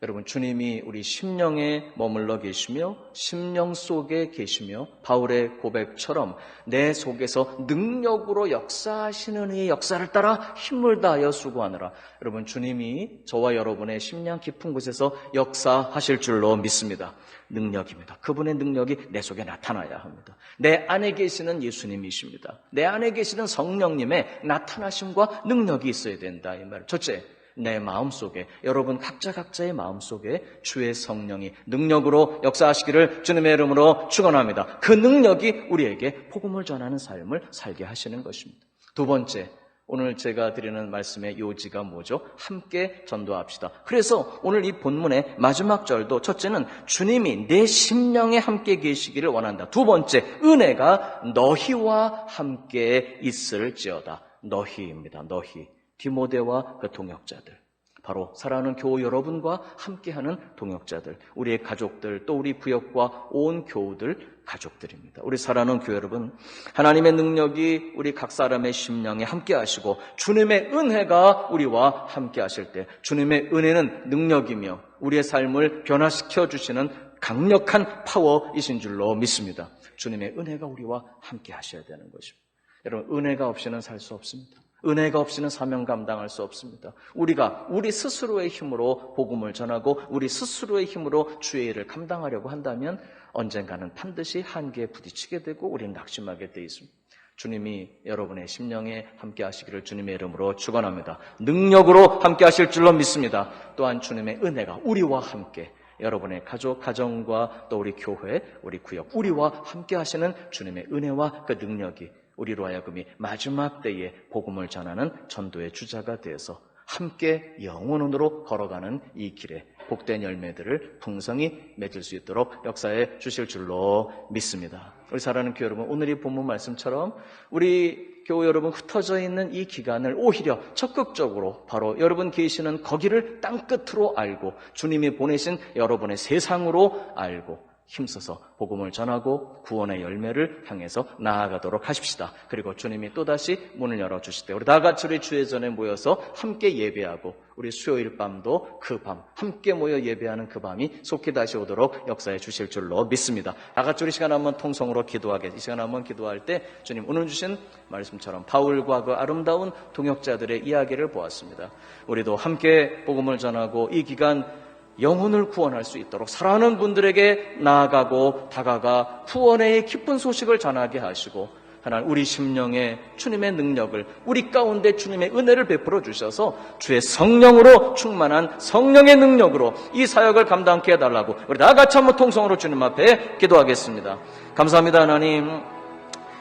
Speaker 3: 여러분, 주님이 우리 심령에 머물러 계시며 심령 속에 계시며 바울의 고백처럼 내 속에서 능력으로 역사하시는 이의 역사를 따라 힘을 다하여 수고하느라. 여러분, 주님이 저와 여러분의 심령 깊은 곳에서 역사하실 줄로 믿습니다. 능력입니다. 그분의 능력이 내 속에 나타나야 합니다. 내 안에 계시는 예수님이십니다. 내 안에 계시는 성령님의 나타나심과 능력이 있어야 된다, 이 말. 첫째, 내 마음속에, 여러분 각자의 마음속에 주의 성령이 능력으로 역사하시기를 주님의 이름으로 축원합니다. 그 능력이 우리에게 복음을 전하는 삶을 살게 하시는 것입니다. 두 번째, 오늘 제가 드리는 말씀의 요지가 뭐죠? 함께 전도합시다. 그래서 오늘 이 본문의 마지막 절도 첫째는 주님이 내 심령에 함께 계시기를 원한다. 두 번째, 은혜가 너희와 함께 있을지어다. 너희입니다. 너희. 디모데와 그 동역자들, 바로 사랑하는 교우 여러분과 함께하는 동역자들, 우리의 가족들, 또 우리 부역과 온 교우들 가족들입니다. 우리 사랑하는 교회 여러분, 하나님의 능력이 우리 각 사람의 심령에 함께 하시고 주님의 은혜가 우리와 함께 하실 때 주님의 은혜는 능력이며 우리의 삶을 변화시켜 주시는 강력한 파워이신 줄로 믿습니다. 주님의 은혜가 우리와 함께 하셔야 되는 것입니다. 여러분, 은혜가 없이는 살 수 없습니다. 은혜가 없이는 사명 감당할 수 없습니다. 우리가 우리 스스로의 힘으로 복음을 전하고 우리 스스로의 힘으로 주의 일을 감당하려고 한다면 언젠가는 반드시 한계에 부딪히게 되고 우리는 낙심하게 되어 있습니다. 주님이 여러분의 심령에 함께 하시기를 주님의 이름으로 축원합니다. 능력으로 함께 하실 줄로 믿습니다. 또한 주님의 은혜가 우리와 함께, 여러분의 가족, 가정과 또 우리 교회, 우리 구역, 우리와 함께 하시는 주님의 은혜와 그 능력이 우리로 하여금이 마지막 때에 복음을 전하는 전도의 주자가 되어서 함께 영원으로 걸어가는 이 길에 복된 열매들을 풍성히 맺을 수 있도록 역사해 주실 줄로 믿습니다. 우리 사랑하는 교회 여러분, 오늘 이 본문 말씀처럼 우리 교회 여러분 흩어져 있는 이 기간을 오히려 적극적으로 바로 여러분 계시는 거기를 땅끝으로 알고 주님이 보내신 여러분의 세상으로 알고 힘써서 복음을 전하고 구원의 열매를 향해서 나아가도록 하십시다. 그리고 주님이 또다시 문을 열어주실 때 우리 다 같이 우리 주의 전에 모여서 함께 예배하고 우리 수요일 밤도 그 밤 함께 모여 예배하는 그 밤이 속히 다시 오도록 역사해 주실 줄로 믿습니다. 다 같이 우리 시간 한번 통성으로 기도하게, 이 시간 한번 기도할 때 주님 오늘 주신 말씀처럼 바울과 그 아름다운 동역자들의 이야기를 보았습니다. 우리도 함께 복음을 전하고 이 기간 영혼을 구원할 수 있도록 사랑하는 분들에게 나아가고 다가가 구원의 기쁜 소식을 전하게 하시고 하나님 우리 심령에 주님의 능력을, 우리 가운데 주님의 은혜를 베풀어 주셔서 주의 성령으로 충만한 성령의 능력으로 이 사역을 감당케 해달라고 우리 다 같이 한번 통성으로 주님 앞에 기도하겠습니다. 감사합니다. 하나님,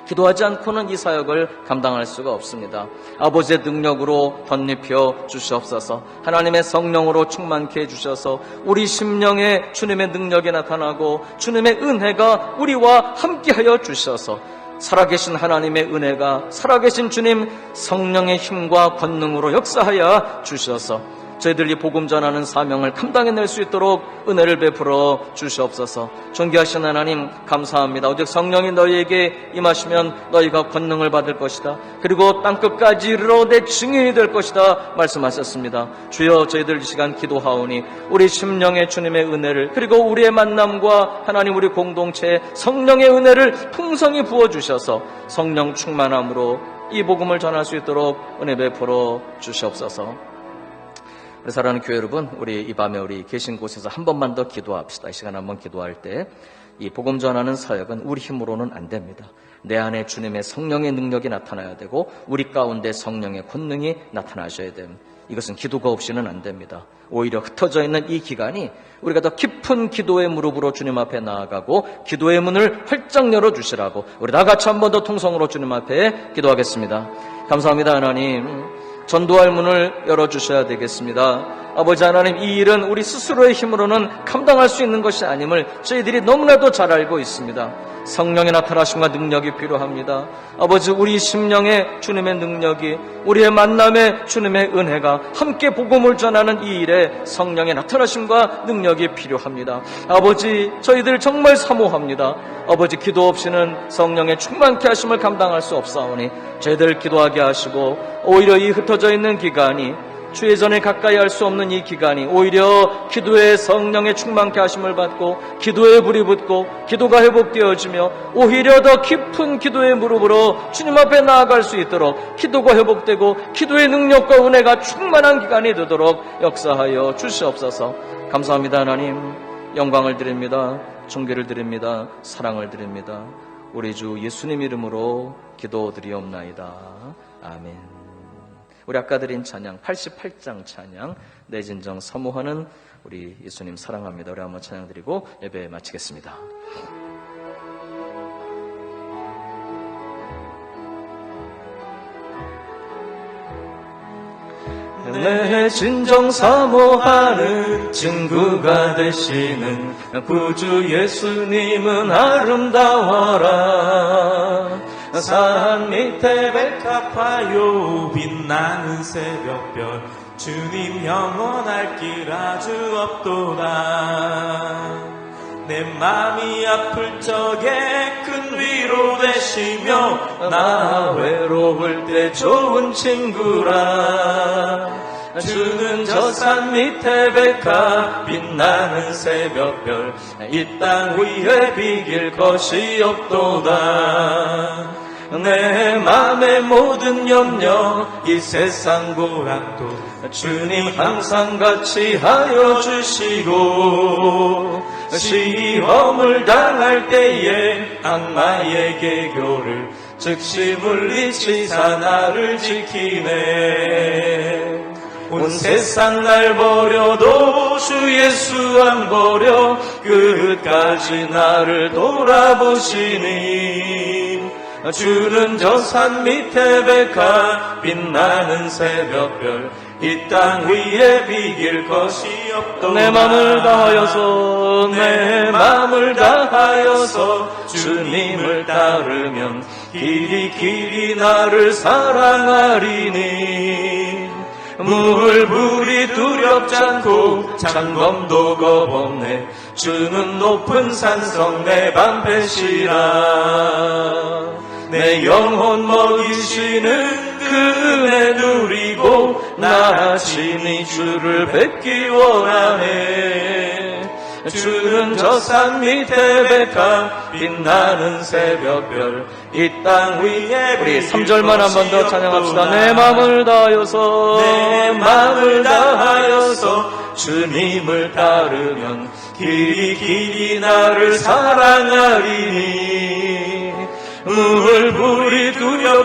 Speaker 3: 기도하지 않고는 이 사역을 감당할 수가 없습니다. 아버지의 능력으로 덧입혀 주시옵소서. 하나님의 성령으로 충만케 해주셔서 우리 심령에 주님의 능력이 나타나고 주님의 은혜가 우리와 함께하여 주셔서 살아계신 하나님의 은혜가, 살아계신 주님 성령의 힘과 권능으로 역사하여 주셔서 저희들 이 복음 전하는 사명을 감당해낼 수 있도록 은혜를 베풀어 주시옵소서. 존귀하신 하나님 감사합니다. 오직 성령이 너희에게 임하시면 너희가 권능을 받을 것이다. 그리고 땅끝까지 이르러 내 증인이 될 것이다 말씀하셨습니다. 주여, 저희들 이 시간 기도하오니 우리 심령의 주님의 은혜를, 그리고 우리의 만남과 하나님 우리 공동체의 성령의 은혜를 풍성히 부어주셔서 성령 충만함으로 이 복음을 전할 수 있도록 은혜 베풀어 주시옵소서. 우리 사랑하는 교회 여러분, 우리 이 밤에 우리 계신 곳에서 한 번만 더 기도합시다. 이 시간 한번 기도할 때 이 복음 전하는 사역은 우리 힘으로는 안 됩니다. 내 안에 주님의 성령의 능력이 나타나야 되고 우리 가운데 성령의 권능이 나타나셔야 됩니다. 이것은 기도가 없이는 안 됩니다. 오히려 흩어져 있는 이 기간이 우리가 더 깊은 기도의 무릎으로 주님 앞에 나아가고 기도의 문을 활짝 열어주시라고 우리 다 같이 한 번 더 통성으로 주님 앞에 기도하겠습니다. 감사합니다. 하나님, 전도할 문을 열어주셔야 되겠습니다. 아버지 하나님, 이 일은 우리 스스로의 힘으로는 감당할 수 있는 것이 아님을 저희들이 너무나도 잘 알고 있습니다. 성령의 나타나심과 능력이 필요합니다. 아버지, 우리 심령에 주님의 능력이, 우리의 만남에 주님의 은혜가 함께 복음을 전하는 이 일에 성령의 나타나심과 능력이 필요합니다. 아버지, 저희들 정말 사모합니다. 아버지, 기도 없이는 성령의 충만케 하심을 감당할 수 없사오니 저희들 기도하게 하시고, 오히려 이 흩어져 있는 기간이, 주의 전에 가까이 할 수 없는 이 기간이 오히려 기도의 성령의 충만케 하심을 받고 기도의 불이 붙고 기도가 회복되어지며 오히려 더 깊은 기도의 무릎으로 주님 앞에 나아갈 수 있도록 기도가 회복되고 기도의 능력과 은혜가 충만한 기간이 되도록 역사하여 주시옵소서. 감사합니다. 하나님, 영광을 드립니다. 존귀를 드립니다. 사랑을 드립니다. 우리 주 예수님 이름으로 기도드리옵나이다. 아멘. 우리 아까 드린 찬양 88장 찬양 내 진정 사모하는 우리 예수님 사랑합니다. 우리 한번 찬양 드리고 예배 마치겠습니다. 내 진정 사모하는 친구가 되시는 구주 예수님은 아름다워라. 산 밑에 백합화요
Speaker 2: 빛나는 새벽별 주님 영원할 길 아주 없도다. 내 맘이 아플 적에 큰 위로 되시며 나 외로울 때 좋은 친구라. 주는 저 산 밑에 백합 빛나는 새벽별 이 땅 위에 비길 것이 없도다. 내 맘의 모든 염려 이 세상 고락도 주님 항상 같이 하여 주시고 시험을 당할 때에 악마의 계교를 즉시 물리치사 나를 지키네. 온 세상 날 버려도 주 예수 안 버려 끝까지 나를 돌아보시니. 주는 저 산 밑에 백합 빛나는 새벽별 이 땅 위에 비길 것이 없도다. 내 맘을 다하여서 내 맘을 다하여서 주님을 따르면 길이 나를 사랑하리니. 물불이 두렵지 않고 장검도 겁없네. 주는 높은 산성 내 방패시라. 내 영혼 먹이시는 그 은혜 누리고 나 친히 주를 뵙기 원하네. 주는 저 산 밑에 백합 빛나는 새벽별 이 땅 위에. 우리 3절만 한 번 더 찬양합시다. 내 맘을 다하여서 내 맘을 다하여서 주님을 따르면 길이 나를 사랑하리니. 물불이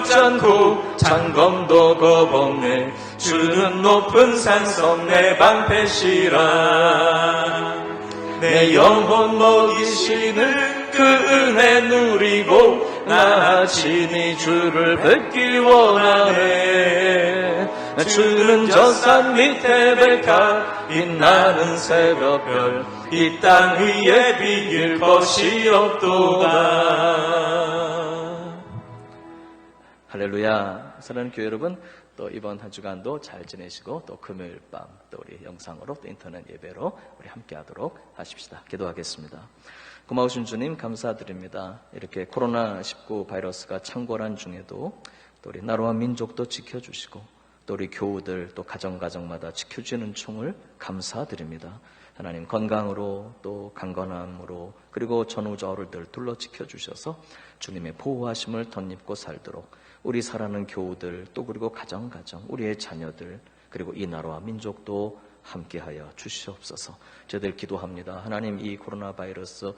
Speaker 2: 두렵지 않고 장검도 겁없네. 주는 높은 산성 내 방패시라. 내 영혼 먹이시는 그 은혜 누리고 나 친히 주를 뵙기 원하네. 주는 저 산 밑에 백합 빛나는 새벽별 이 땅 위에 비길 것이 없도다.
Speaker 3: 할렐루야. 사랑하는 교회 여러분, 또 이번 한 주간도 잘 지내시고 또 금요일 밤 또 우리 영상으로 또 인터넷 예배로 우리 함께 하도록 하십시다. 기도하겠습니다. 고마우신 주님 감사드립니다. 이렇게 코로나19 바이러스가 창궐한 중에도 또 우리 나라와 민족도 지켜주시고 또 우리 교우들 또 가정마다 지켜주는 총을 감사드립니다. 하나님 건강으로 또 강건함으로 그리고 전우저울들 둘러 지켜주셔서 주님의 보호하심을 덧입고 살도록 우리 사랑하는 교우들 또 그리고 가정 우리의 자녀들 그리고 이 나라와 민족도 함께하여 주시옵소서. 저희들 기도합니다. 하나님 이 코로나 바이러스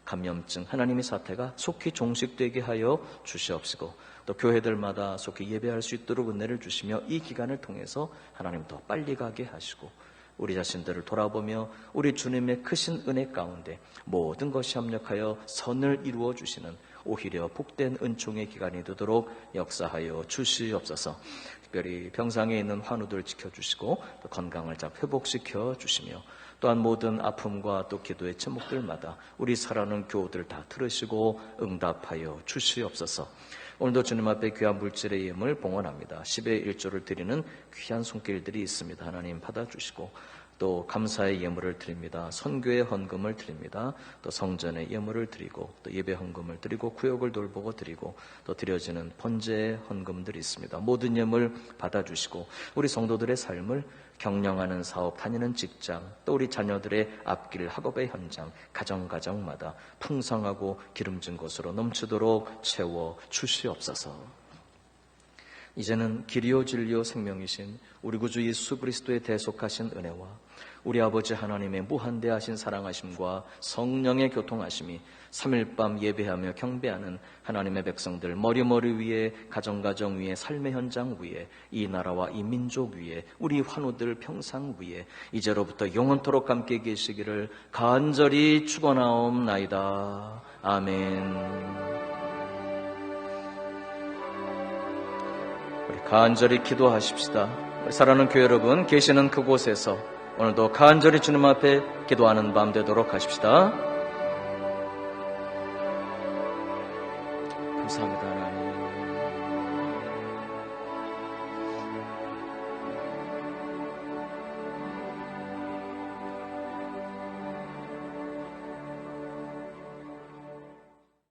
Speaker 3: 감염증 하나님의 사태가 속히 종식되게 하여 주시옵시고 또 교회들마다 속히 예배할 수 있도록 은혜를 주시며 이 기간을 통해서 하나님 더 빨리 가게 하시고 우리 자신들을 돌아보며 우리 주님의 크신 은혜 가운데 모든 것이 합력하여 선을 이루어 주시는 오히려 복된 은총의 기간이 되도록 역사하여 주시옵소서. 특별히 병상에 있는 환우들 지켜주시고 또 건강을 잘 회복시켜 주시며 또한 모든 아픔과 또 기도의 제목들마다 우리 사랑하는 교우들 다 들으시고 응답하여 주시옵소서. 오늘도 주님 앞에 귀한 물질의 예물 봉헌합니다. 10의 1조를 드리는 귀한 손길들이 있습니다. 하나님 받아주시고 또 감사의 예물을 드립니다. 선교의 헌금을 드립니다. 또 성전의 예물을 드리고 또 예배 헌금을 드리고 구역을 돌보고 드리고 또 드려지는 번제의 헌금들이 있습니다. 모든 예물 받아주시고 우리 성도들의 삶을 경영하는 사업, 다니는 직장, 또 우리 자녀들의 앞길 학업의 현장, 가정마다 풍성하고 기름진 곳으로 넘치도록 채워 주시옵소서. 이제는 길이요 진리요 생명이신 우리 구주 예수 그리스도의 대속하신 은혜와 우리 아버지 하나님의 무한대하신 사랑하심과 성령의 교통하심이 3일 밤 예배하며 경배하는 하나님의 백성들 머리 위에 가정 위에 삶의 현장 위에 이 나라와 이 민족 위에 우리 환우들 평상 위에 이제로부터 영원토록 함께 계시기를 간절히 축원하옵나이다. 아멘. 우리 간절히 기도하십시다. 우리 사랑하는 교회 여러분 계시는 그곳에서 오늘도 간절히 주님 앞에 기도하는 밤 되도록 하십시다. 감사합니다 하나님.